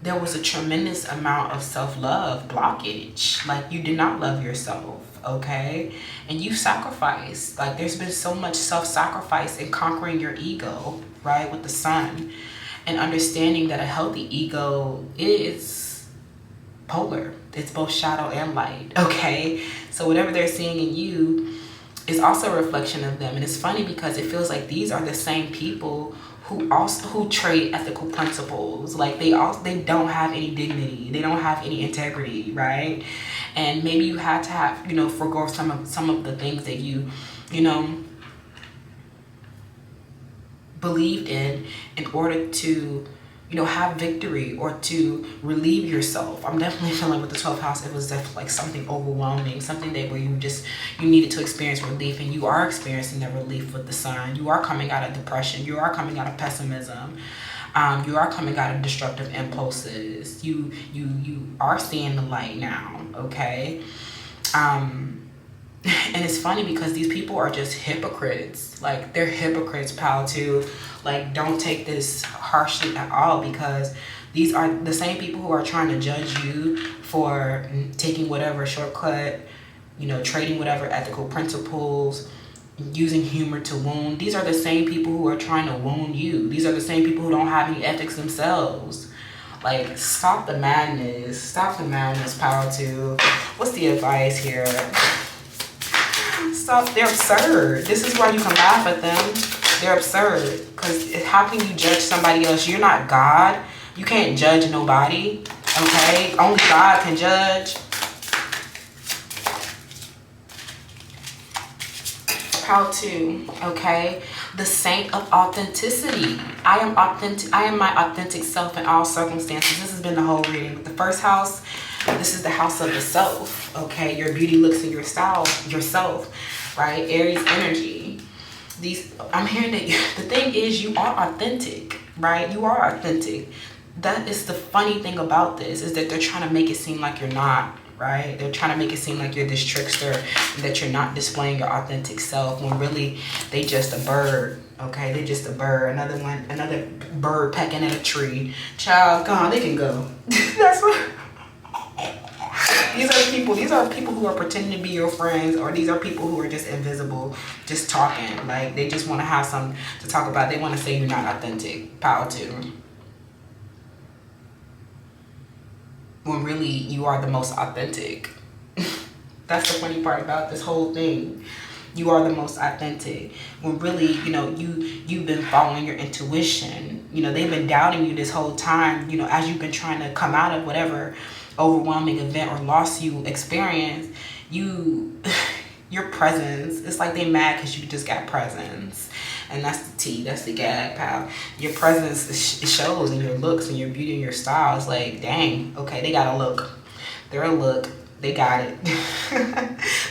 there was a tremendous amount of self-love blockage. Like, you did not love yourself, okay? And you sacrificed. Like, there's been so much self-sacrifice in conquering your ego, right, with the sun, and understanding that a healthy ego is polar. It's both shadow and light, okay? So whatever they're seeing in you is also a reflection of them. And it's funny because it feels like these are the same people who trade ethical principles. Like, they don't have any dignity, they don't have any integrity, right? And maybe you had to have, you know, forgo some of the things that you know, believed in order to, you know, have victory or to relieve yourself. I'm definitely feeling with the 12th house, it was definitely like something overwhelming, something that where you needed to experience relief, and you are experiencing that relief with the sun. You are coming out of depression. You are coming out of pessimism. You are coming out of destructive impulses. You are seeing the light now, okay? And it's funny because these people are just hypocrites. Like, they're hypocrites, pal, too. Like, don't take this harshly at all, because these are the same people who are trying to judge you for taking whatever shortcut, you know, trading whatever ethical principles, using humor to wound. These are the same people who are trying to wound you. These are the same people who don't have any ethics themselves. Like, stop the madness. Stop the madness, pal, too. What's the advice here? Stop. They're absurd. This is why you can laugh at them. They're absurd. Because how can you judge somebody else? You're not God. You can't judge nobody. Okay? Only God can judge. How to, okay? The saint of authenticity. I am authentic. I am my authentic self in all circumstances. This has been the whole reading. With the first house, this is the house of the self. Okay? Your beauty, looks, and your style, yourself. Right? Aries energy. I'm hearing that the thing is, you are authentic, right? You are authentic. That is the funny thing about this, is that they're trying to make it seem like you're not, right? They're trying to make it seem like you're this trickster, and that you're not displaying your authentic self, when really they just a bird, okay? They're just a bird. Another bird pecking at a tree. Child, gone, they can go. That's what. These are people who are pretending to be your friends, or these are people who are just invisible, just talking. Like, they just want to have something to talk about. They want to say you're not authentic. Power to. When really you are the most authentic. That's the funny part about this whole thing. You are the most authentic. When really, you know, you've been following your intuition. You know, they've been doubting you this whole time, you know, as you've been trying to come out of whatever overwhelming event or loss you experience. Your presence, it's like they mad because you just got presence. And that's the tea, that's the gag, pal. Your presence, it shows in your looks and your beauty and your style. It's like, dang, okay, they got a look. They're a look. They got it.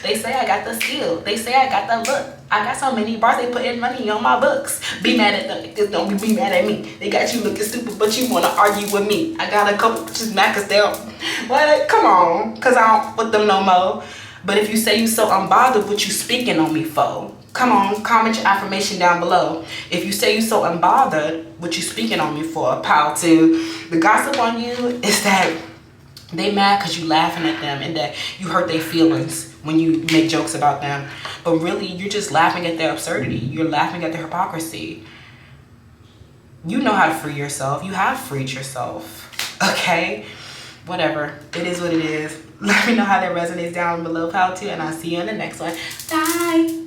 They say I got the skill. They say I got the look. I got so many bars, they putting money on my books. Be mad at them. Just don't be mad at me. They got you looking stupid, but you want to argue with me. I got a couple just mad because they're, what? Come on. Because I don't with them no more. But if you say you so unbothered, what you speaking on me for? Come on, comment your affirmation down below. If you say you so unbothered, what you speaking on me for? Pile to. The gossip on you is that they mad because you laughing at them and that you hurt their feelings when you make jokes about them. But really, you're just laughing at their absurdity. You're laughing at their hypocrisy. You know how to free yourself. You have freed yourself. Okay? Whatever. It is what it is. Let me know how that resonates down below, pal, too. And I'll see you in the next one. Bye.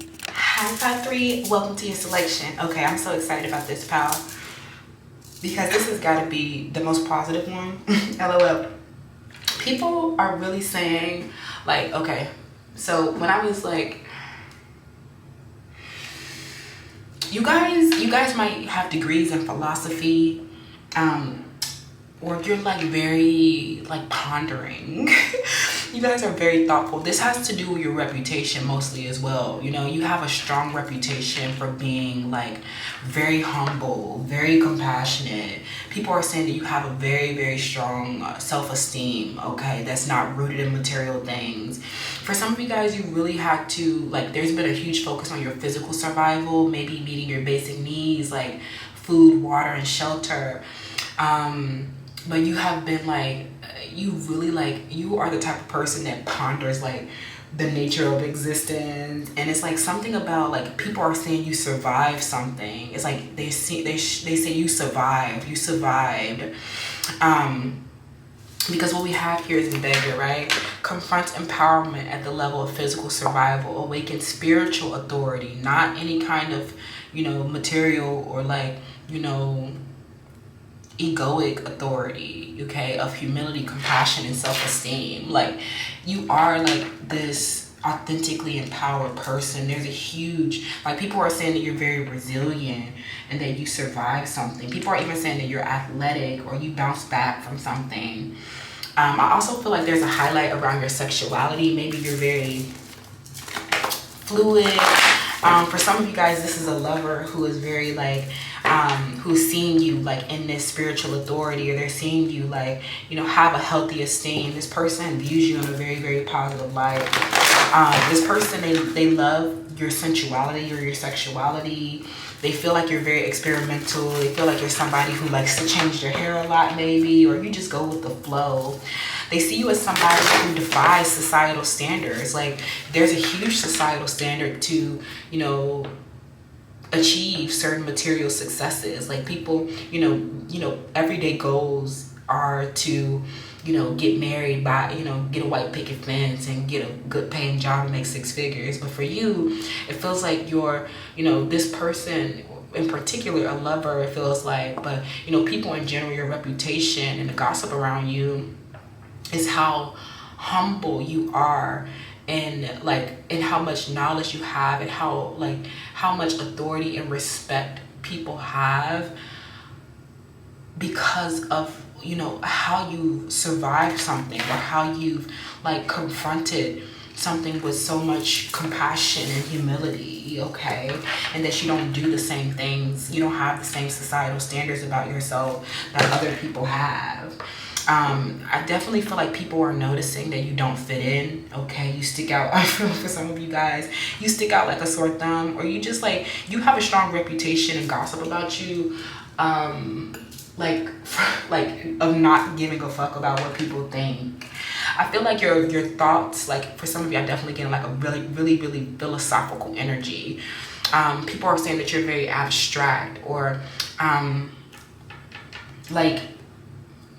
Hi, pile 3. Welcome to your selection. Okay, I'm so excited about this, pal, because this has got to be the most positive one. LOL. People are really saying, like, okay, so when I was like, you guys might have degrees in philosophy, or you're like very like pondering. You guys are very thoughtful. This has to do with your reputation mostly as well. You know, you have a strong reputation for being like very humble, very compassionate. People are saying that you have a very, very strong self-esteem, okay, that's not rooted in material things. For some of you guys, you really had to, like, there's been a huge focus on your physical survival, maybe meeting your basic needs like food, water, and shelter. But you have been like, you really like, you are the type of person that ponders like the nature of existence. And it's like something about like, people are saying you survived something. It's like they say you survived, because what we have here is beggar, right? Confronts empowerment at the level of physical survival, awaken spiritual authority, not any kind of, you know, material or like, you know, egoic authority, okay, of humility, compassion, and self-esteem. Like, you are like this authentically empowered person. There's a huge, like, people are saying that you're very resilient and that you survived something. People are even saying that you're athletic or you bounce back from something. I also feel like there's a highlight around your sexuality. Maybe you're very fluid. For some of you guys, this is a lover who is very like, who's seeing you like in this spiritual authority, or they're seeing you like, you know, have a healthy esteem. This person views you in a very, very positive light. This person, they love your sensuality or your sexuality. They feel like you're very experimental. They feel like you're somebody who likes to change their hair a lot maybe, or you just go with the flow. They see you as somebody who defies societal standards. Like, there's a huge societal standard to, you know, achieve certain material successes. Like, people, you know, everyday goals are to, you know, get married, buy, you know, get a white picket fence and get a good paying job and make 6 figures. But for you, it feels like you're, you know, this person in particular, a lover, it feels like, but, you know, people in general, your reputation and the gossip around you is how humble you are, and like, and how much knowledge you have, and how like how much authority and respect people have because of, you know, how you survived something, or how you've like confronted something with so much compassion and humility, okay? And that you don't do the same things, you don't have the same societal standards about yourself that other people have. I definitely feel like people are noticing that you don't fit in, okay? You stick out. I feel for some of you guys, you stick out like a sore thumb, or you just like, you have a strong reputation and gossip about you, like of not giving a fuck about what people think. I feel like your thoughts, like for some of you, I'm definitely getting like a really, really, really philosophical energy. People are saying that you're very abstract, or like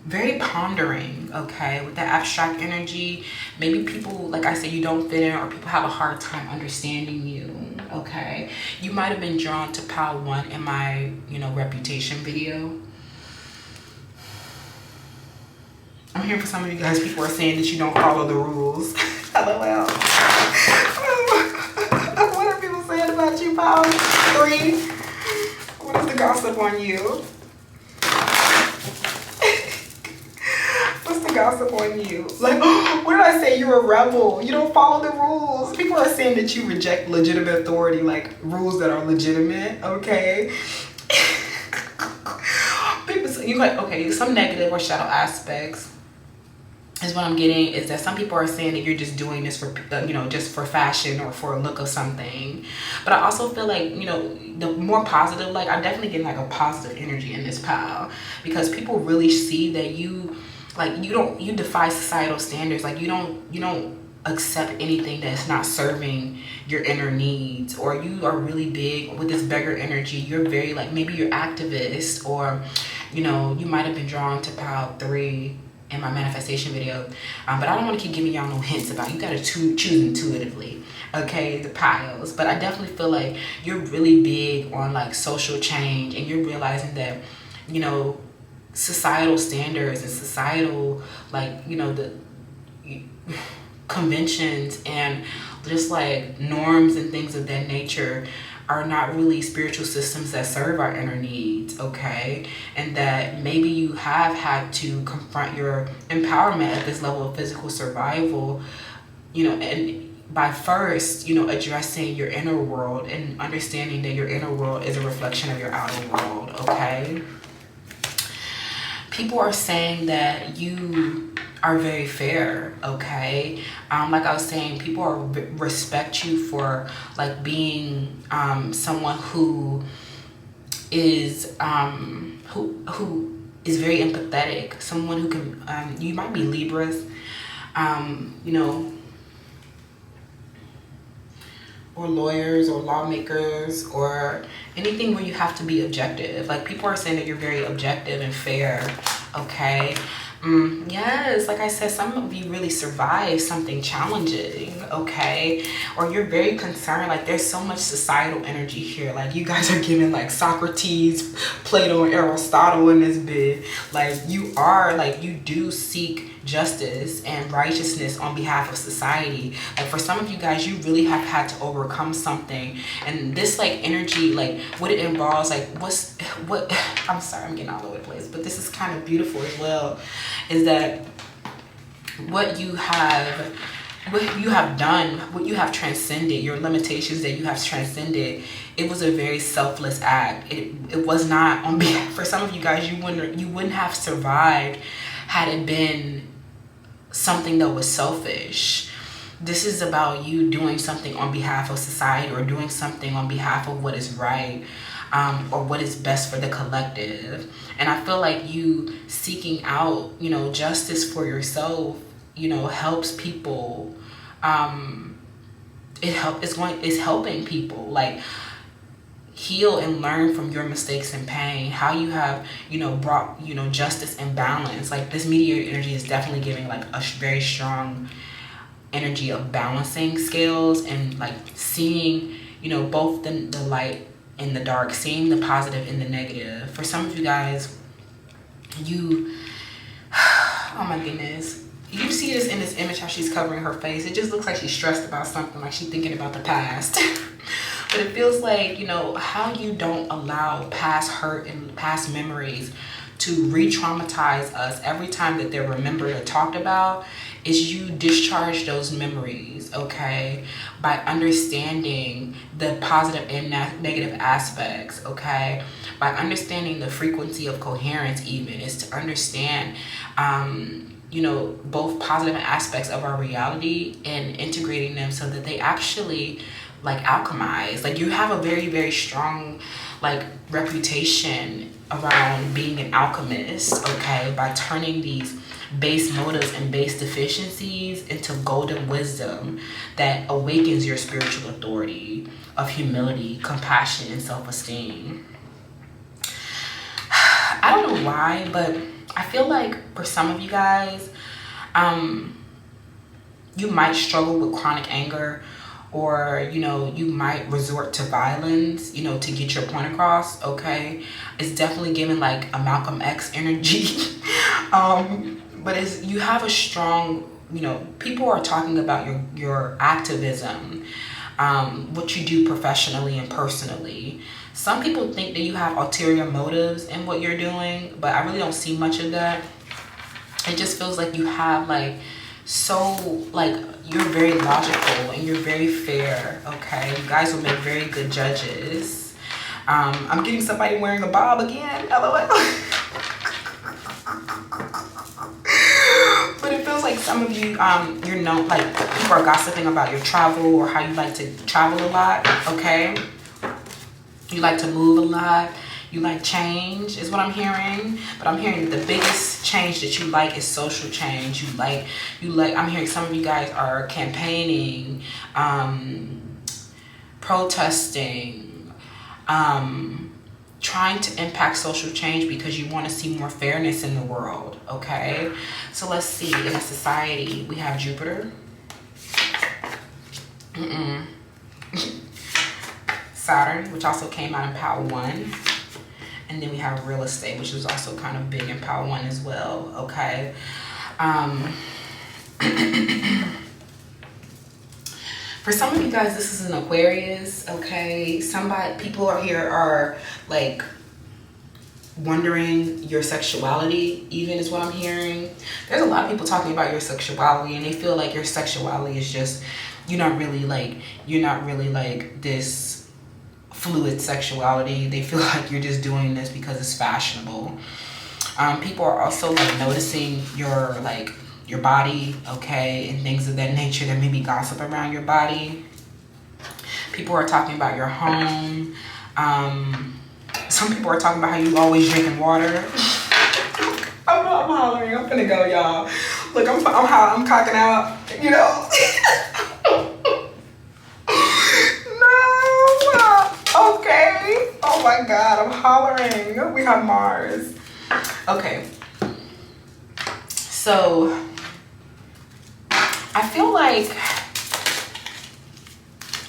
very pondering, okay? With that abstract energy, maybe people, like I said, you don't fit in, or people have a hard time understanding you, okay? You might have been drawn to pile 1 in my, you know, reputation video. I'm here for some of you guys. People are saying that you don't follow the rules. LOL. What are people saying about you, pile 3? What is the gossip on you? Gossip on you? Like, what did I say? You're a rebel. You don't follow the rules. People are saying that you reject legitimate authority, like rules that are legitimate, okay? People say, you like, okay, some negative or shadow aspects is what I'm getting, is that some people are saying that you're just doing this for, you know, just for fashion or for a look of something. But I also feel like, you know, the more positive, like, I'm definitely getting like a positive energy in this pile, because people really see that you, like, you defy societal standards. Like, you don't accept anything that's not serving your inner needs, or you are really big with this beggar energy. You're very like, maybe you're activist, or, you know, you might have been drawn to pile 3 in my manifestation video, but I don't want to keep giving y'all no hints about it. You gotta choose intuitively, okay, the piles. But I definitely feel like you're really big on like social change, and you're realizing that, you know, societal standards and societal, like, you know, the conventions and just like norms and things of that nature are not really spiritual systems that serve our inner needs, okay? And that maybe you have had to confront your empowerment at this level of physical survival, you know, and by first, you know, addressing your inner world and understanding that your inner world is a reflection of your outer world, okay? People are saying that you are very fair, okay? Like I was saying, people are respect you for like being someone who is who is very empathetic, someone who can you might be Libras, you know, or lawyers or lawmakers or anything where you have to be objective. Like people are saying that you're very objective and fair, okay? Yes, like I said, some of you really survived something challenging, okay? Or you're very concerned, like there's so much societal energy here. Like you guys are giving like Socrates, Plato, and Aristotle in this bid. Like you are, like you do seek justice and righteousness on behalf of society. Like for some of you guys, you really have had to overcome something, and this like energy, like what it involves, like what I'm sorry, I'm getting all over the place, but this is kind of beautiful as well, is that what you have done, what you have transcended, your limitations that you have transcended, it was a very selfless act. It was not on behalf, for some of you guys, you wouldn't have survived had it been something that was selfish. This is about you doing something on behalf of society, or doing something on behalf of what is right, or what is best for the collective. And I feel like you seeking out, you know, justice for yourself, you know, helps people. It's helping people like heal and learn from your mistakes and pain, how you have, you know, brought, you know, justice and balance. Like this mediator energy is definitely giving like a very strong energy of balancing scales and like seeing, you know, both the light and the dark, seeing the positive and the negative. For some of you guys, you, oh my goodness, you see this in this image, how she's covering her face. It just looks like she's stressed about something, like she's thinking about the past. But it feels like, you know, how you don't allow past hurt and past memories to re-traumatize us every time that they're remembered or talked about, is you discharge those memories, okay, by understanding the positive and negative aspects, okay, by understanding the frequency of coherence. Even is to understand you know, both positive aspects of our reality and integrating them so that they actually like alchemize. Like you have a very, very strong like reputation around being an alchemist, okay, by turning these base motives and base deficiencies into golden wisdom that awakens your spiritual authority of humility, compassion, and self-esteem. I don't know why, but I feel like for some of you guys, you might struggle with chronic anger, or, you know, you might resort to violence, you know, to get your point across, okay? It's definitely giving like a Malcolm X energy. But it's, you have a strong, you know, people are talking about your activism, what you do professionally and personally. Some people think that you have ulterior motives in what you're doing, but I really don't see much of that. It just feels like you have like, so like you're very logical and you're very fair, okay? You guys will make very good judges. I'm getting somebody wearing a bob again, LOL. But it feels like some of you, you're known, like people are gossiping about your travel or how you like to travel a lot, okay? You like to move a lot. You like change is what I'm hearing. But I'm hearing that the biggest change that you like is social change. You like, I'm hearing some of you guys are campaigning, protesting, trying to impact social change because you want to see more fairness in the world, okay? So let's see, in a society, we have Jupiter. Saturn, which also came out in Power 1. And then we have real estate, which is also kind of big in Power 1 as well, okay? For some of you guys, this is an Aquarius, okay? People are here are like wondering your sexuality, even is what I'm hearing. There's a lot of people talking about your sexuality, and they feel like your sexuality is just, you're not really like this fluid sexuality. They feel like you're just doing this because it's fashionable. People are also like noticing your body, okay, and things of that nature. There may be gossip around your body. People are talking about your home. Some people are talking about how you always drinking water. I'm hollering. I'm finna go, y'all. Look, I'm cocking out, you know. No. Okay. Oh my God, I'm hollering. We have Mars. Okay. So I feel like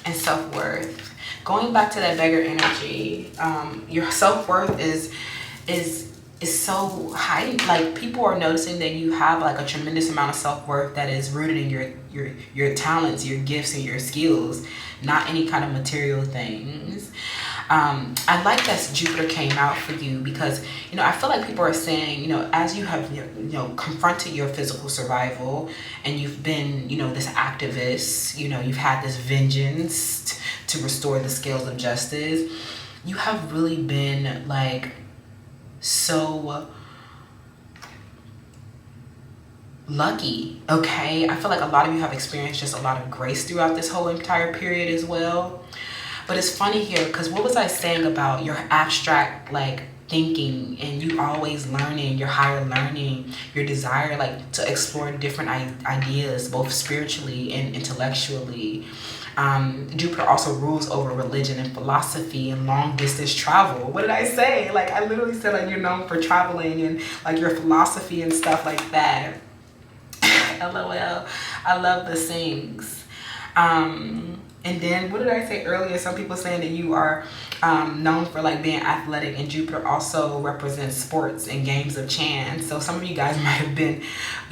in self-worth, going back to that beggar energy, your self-worth is so high. Like, people are noticing that you have like a tremendous amount of self-worth that is rooted in your talents, your gifts, and your skills, not any kind of material things. I like that Jupiter came out for you because, you know, I feel like people are saying, you know, as you have, you know, confronted your physical survival and you've been, you know, this activist, you know, you've had this vengeance to restore the scales of justice. You have really been like so lucky, okay? I feel like a lot of you have experienced just a lot of grace throughout this whole entire period as well. But it's funny here because what was I saying about your abstract like thinking and you always learning, your higher learning, your desire like to explore different ideas both spiritually and intellectually. Jupiter also rules over religion and philosophy and long distance travel. What did I say? Like, I literally said like you're known for traveling and like your philosophy and stuff like that. LOL. I love the sings. And then what did I say earlier? Some people saying that you are known for like being athletic, and Jupiter also represents sports and games of chance. So some of you guys might have been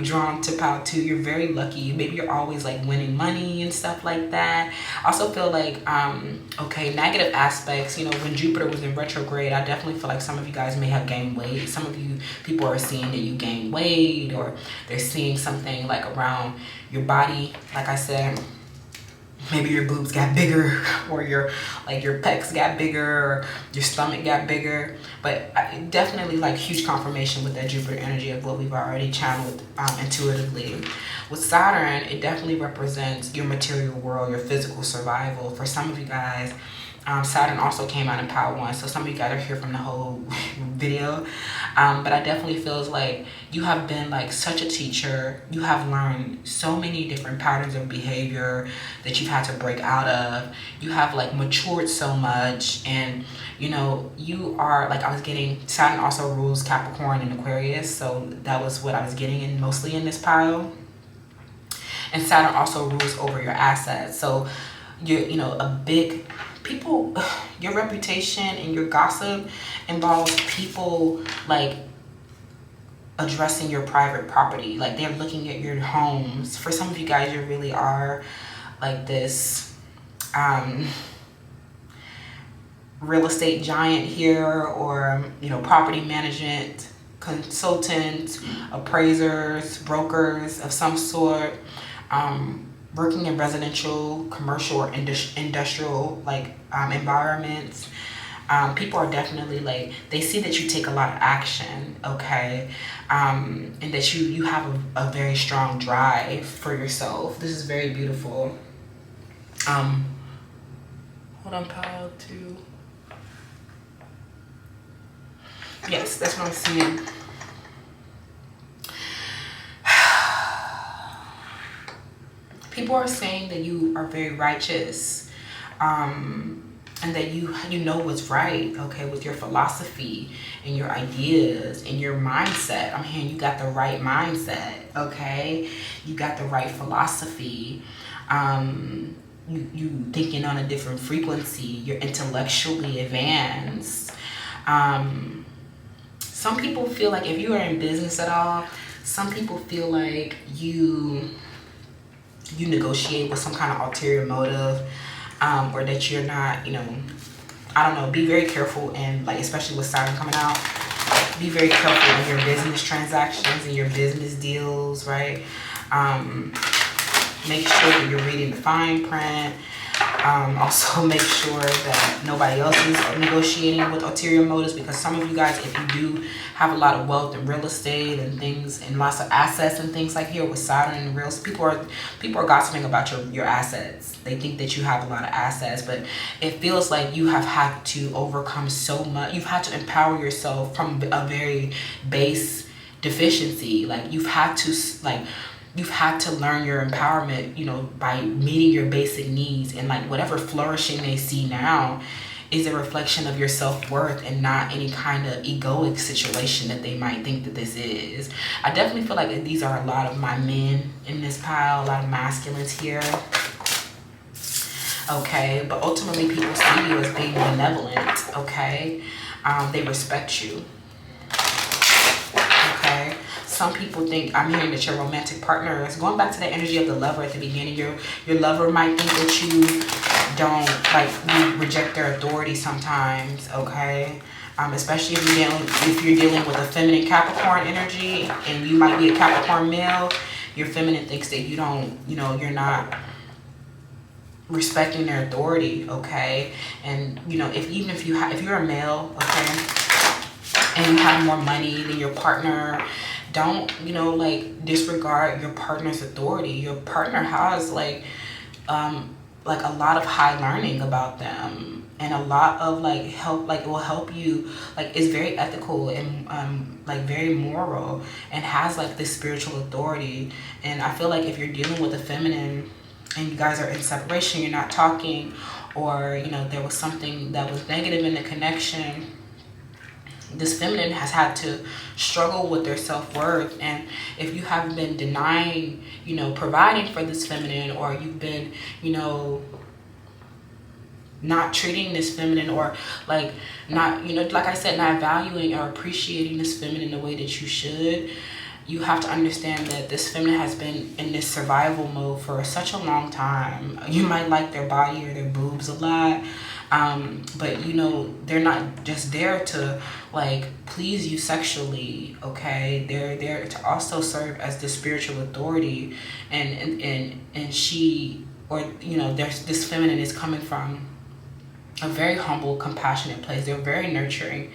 drawn to Power 2. You're very lucky. Maybe you're always like winning money and stuff like that. I also feel like, okay, negative aspects, you know, when Jupiter was in retrograde, I definitely feel like some of you guys may have gained weight. Some of you people are seeing that you gained weight, or they're seeing something like around your body. Like I said, maybe your boobs got bigger, or your pecs got bigger, or your stomach got bigger. But definitely like huge confirmation with that Jupiter energy of what we've already channeled intuitively. With Saturn, it definitely represents your material world, your physical survival. For some of you guys, Saturn also came out in Power 1, so some of you guys are here from the whole video. But I definitely feels like you have been like such a teacher. You have learned so many different patterns of behavior that you've had to break out of. You have like matured so much, and you know, you are like, I was getting, Saturn also rules Capricorn and Aquarius, so that was what I was getting in mostly in this pile. And Saturn also rules over your assets. So you're, you know, a big people, your reputation and your gossip involves people like addressing your private property. Like, they're looking at your homes. For some of you guys, you really are like this real estate giant here, or, you know, property management consultants, appraisers, brokers of some sort, working in residential, commercial, or industrial like environments. People are definitely like, they see that you take a lot of action, okay, and that you have a very strong drive for yourself. This is very beautiful. Hold on, Power 2. Yes, that's what I'm seeing. People are saying that you are very righteous. and that you know what's right, okay, with your philosophy and your ideas and your mindset. I'm hearing you got the right mindset, okay? You got the right philosophy. You thinking on a different frequency. You're intellectually advanced. Some people feel like if you are in business at all, some people feel like you negotiate with some kind of ulterior motive, or that you're not, I don't know, be very careful, and like, especially with Saturn coming out, be very careful in your business transactions and your business deals, right? Make sure that you're reading the fine print. Also make sure that nobody else is negotiating with ulterior motives, because some of you guys, if you do have a lot of wealth and real estate and things and lots of assets and things like here with Saturn and real estate, people are gossiping about your assets. They think that you have a lot of assets, but it feels like you have had to overcome so much. You've had to empower yourself from a very base deficiency. Like you've had to learn your empowerment, by meeting your basic needs, and like whatever flourishing they see now is a reflection of your self-worth and not any kind of egoic situation that they might think that this is. I definitely feel like these are a lot of my men in this pile, a lot of masculines here. Okay, but ultimately people see you as being benevolent, okay? They respect you, okay? Some people think, I'm hearing that your romantic partner is going back to the energy of the lover at the beginning. Your lover might think that you don't, like, you reject their authority sometimes, okay? Especially if you're dealing with a feminine Capricorn energy, and you might be a Capricorn male, your feminine thinks that you don't, you're not respecting their authority, okay? And if you're a male, okay, and you have more money than your partner, don't disregard your partner's authority. Your partner has like a lot of high learning about them, and a lot of help, it will help you, is very ethical and very moral, and has this spiritual authority. And I feel like if you're dealing with a feminine and you guys are in separation, you're not talking, or there was something that was negative in the connection, this feminine has had to struggle with their self-worth. And if you have been denying, providing for this feminine, or you've been, not treating this feminine, or not, like I said, not valuing or appreciating this feminine the way that you should, you have to understand that this feminine has been in this survival mode for such a long time. You might like their body or their boobs a lot, but they're not just there to please you sexually, okay? They're there to also serve as the spiritual authority, and she, or there's this feminine is coming from a very humble, compassionate place. They're very nurturing,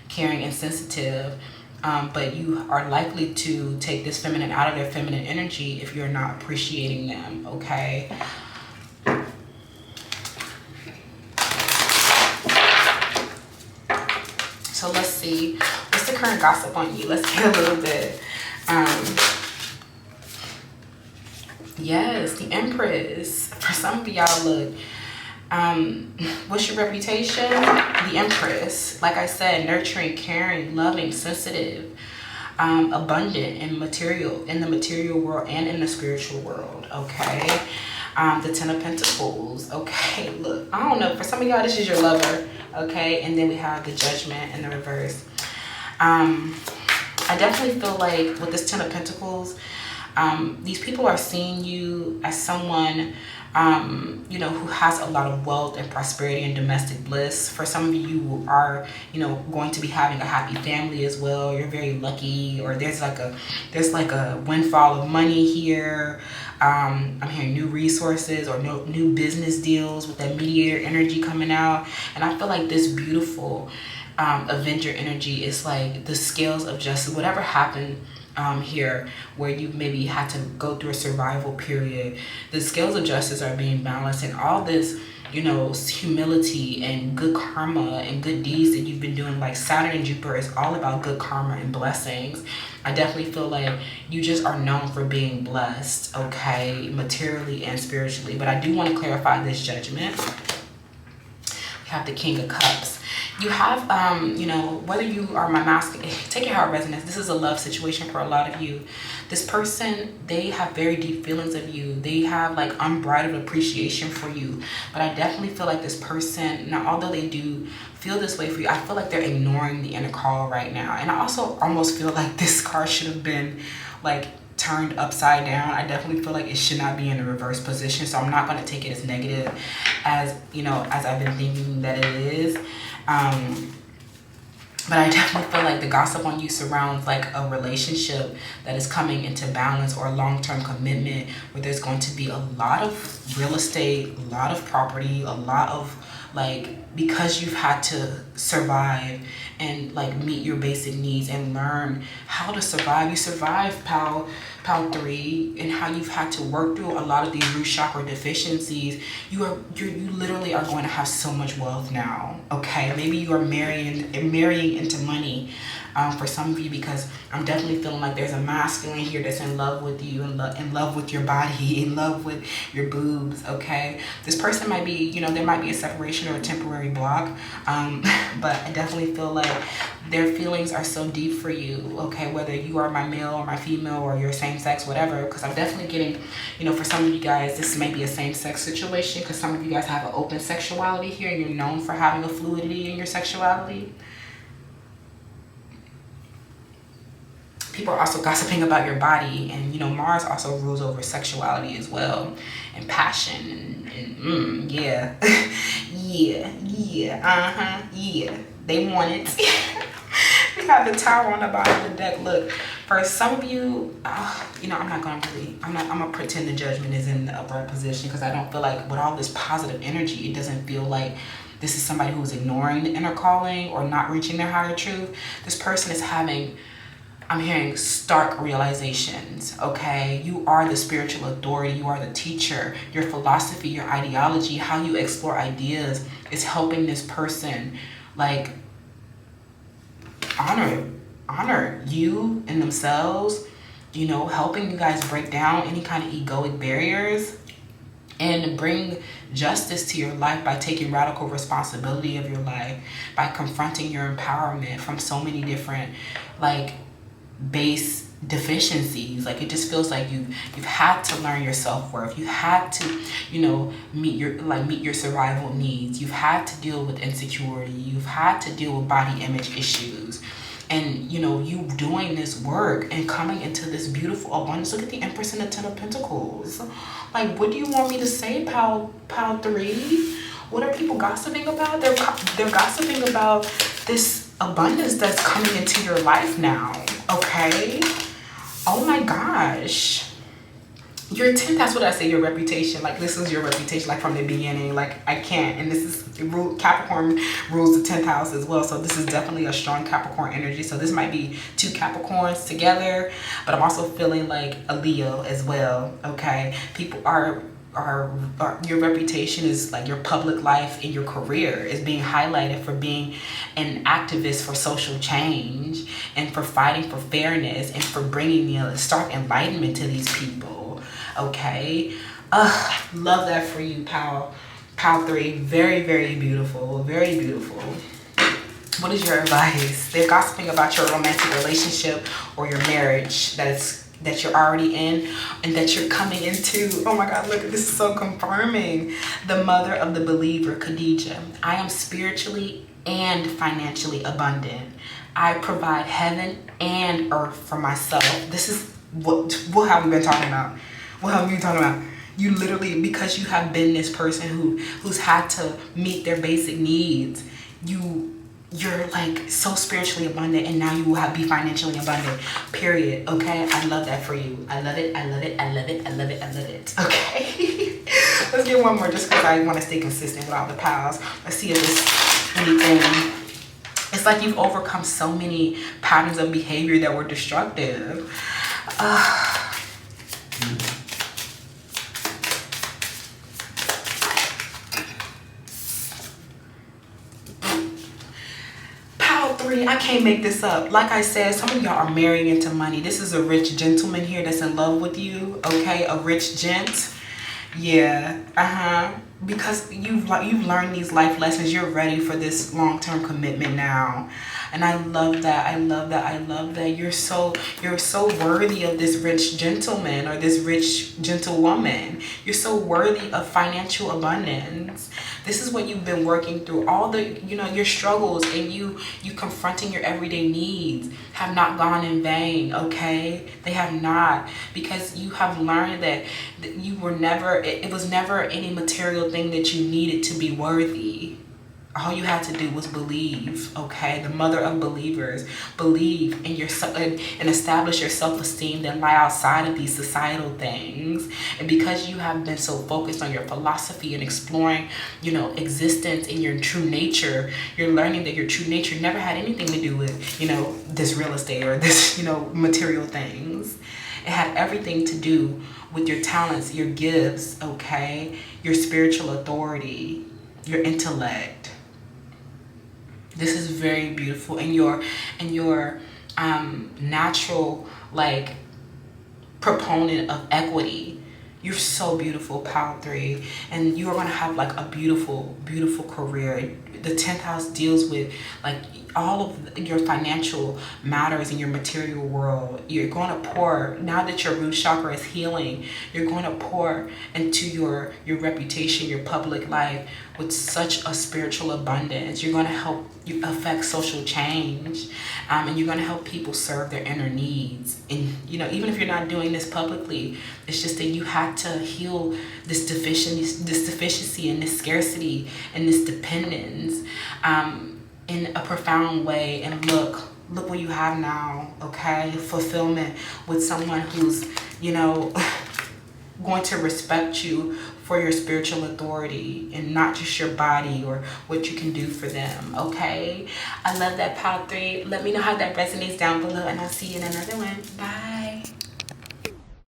caring, and sensitive, but you are likely to take this feminine out of their feminine energy if you're not appreciating them, okay? So let's see, what's the current gossip on you? Let's get a little bit. Yes, the Empress. For some of y'all, look, what's your reputation? The Empress. Like I said, nurturing, caring, loving, sensitive, abundant, and in the material world and in the spiritual world, okay? The Ten of Pentacles, okay? Look, I don't know, for some of y'all, this is your lover, okay? And then we have the Judgment in the reverse. I definitely feel like with this Ten of Pentacles, these people are seeing you as someone, who has a lot of wealth and prosperity and domestic bliss. For some of you are, going to be having a happy family as well. You're very lucky, or there's like a windfall of money here. I'm hearing new resources or new business deals with that mediator energy coming out. And I feel like this beautiful Avenger energy is like the scales of justice. Whatever happened here, where you maybe had to go through a survival period, the scales of justice are being balanced, and all this, humility and good karma and good deeds that you've been doing, like Saturn and Jupiter is all about good karma and blessings. I definitely feel like you just are known for being blessed, okay, materially and spiritually. But I do want to clarify this Judgment. You have the King of Cups. You have, you know, whether you are my masculine, take it how it resonates. This is a love situation for a lot of you. This person, they have very deep feelings of you. They have like unbridled appreciation for you. But I definitely feel like this person, now although they do feel this way for you, I feel like they're ignoring the inner call right now. And I also almost feel like this card should have been like turned upside down. I definitely feel like it should not be in a reverse position. So I'm not going to take it as negative as, you know, as I've been thinking that it is. But I definitely feel like the gossip on you surrounds like a relationship that is coming into balance, or a long-term commitment where there's going to be a lot of real estate, a lot of property, a lot of like, because you've had to survive and like meet your basic needs and learn how to survive. You survived Pal 3, and how you've had to work through a lot of these root chakra deficiencies. You literally are going to have so much wealth now. Okay, maybe you are marrying into money. For some of you, because I'm definitely feeling like there's a masculine here that's in love with you, in love with your body, in love with your boobs. Okay, this person might be, you know, there might be a separation or a temporary block, but I definitely feel like their feelings are so deep for you. Okay, whether you are my male or my female, or you're same sex, whatever, because I'm definitely getting, you know, for some of you guys this may be a same-sex situation, because some of you guys have an open sexuality here and you're known for having a fluidity in your sexuality. People are also gossiping about your body, and you know, Mars also rules over sexuality as well, and passion, and yeah. Yeah, they want it. We have the Tower on the bottom of the deck. Look, for some of you, you know, I'm gonna pretend the Judgment is in the upright position, because I don't feel like with all this positive energy, it doesn't feel like this is somebody who's ignoring the inner calling or not reaching their higher truth. This person is having, I'm hearing stark realizations, okay? You are the spiritual authority. You are the teacher. Your philosophy, your ideology, how you explore ideas is helping this person, like, honor you and themselves, you know, helping you guys break down any kind of egoic barriers and bring justice to your life by taking radical responsibility of your life, by confronting your empowerment from so many different, like, base deficiencies. Like, it just feels like you've had to learn your self-worth. You had to, you know, meet your survival needs. You've had to deal with insecurity. You've had to deal with body image issues. And you know, you doing this work and coming into this beautiful abundance. Look at the Empress and the Ten of Pentacles. Like, what do you want me to say, Pal 3? What are people gossiping about? They're gossiping about this abundance that's coming into your life now. Okay, oh my gosh, your 10th, that's what I say, your reputation. Like, this is your reputation, like, from the beginning. Like, I can't, and this is Capricorn rules the 10th house as well, so this is definitely a strong Capricorn energy. So this might be two Capricorns together, but I'm also feeling like a Leo as well. Okay, people are your reputation is like your public life and your career is being highlighted for being an activist for social change and for fighting for fairness and for bringing the stark enlightenment to these people. Okay, love that for you, Pal 3. Very, very beautiful, very beautiful. What is your advice? They're gossiping about your romantic relationship or your marriage that you're already in and that you're coming into. Oh my God, look, this is so confirming. The mother of the believer, Khadijah. I am spiritually and financially abundant. I provide heaven and earth for myself. This is what have we been talking about? What have we been talking about? You literally, because you have been this person who's had to meet their basic needs, you're like so spiritually abundant, and now you will be financially abundant, period. Okay, I love that for you. I love it, I love it, I love it, I love it, I love it. Okay, let's get one more just because I want to stay consistent with all the pals. Let's see if there's anything. It's like you've overcome so many patterns of behavior that were destructive. I can't make this up. Like I said, some of y'all are marrying into money. This is a rich gentleman here that's in love with you. Okay, a rich gent. Yeah, because you've learned these life lessons. You're ready for this long-term commitment now, and I love that. I love that. I love that. You're so worthy of this rich gentleman or this rich gentlewoman. You're so worthy of financial abundance. This is what you've been working through. All the your struggles and you confronting your everyday needs have not gone in vain. Okay, they have not, because you have learned that you were never. It was never any material thing that you needed to be worthy. All you had to do was believe. Okay, the mother of believers, believe in yourself and establish your self-esteem that lie outside of these societal things. And because you have been so focused on your philosophy and exploring existence in your true nature, you're learning that your true nature never had anything to do with this real estate or this material things. It had everything to do with your talents, your gifts, okay, your spiritual authority, your intellect. This is very beautiful, and your natural proponent of equity. You're so beautiful, Power 3, and you are going to have a beautiful, beautiful career. The 10th house deals with all of your financial matters in your material world. You're going to pour, now that your root chakra is healing, you're going to pour into your reputation, your public life with such a spiritual abundance. You're going to help you affect social change, and you're going to help people serve their inner needs. And even if you're not doing this publicly, it's just that you had to heal this deficiency and this scarcity and this dependence in a profound way. And look what you have now. Okay, fulfillment with someone who's going to respect you for your spiritual authority and not just your body or what you can do for them. Okay, I love that, Power 3. Let me know how that resonates down below, and I'll see you in another one. Bye.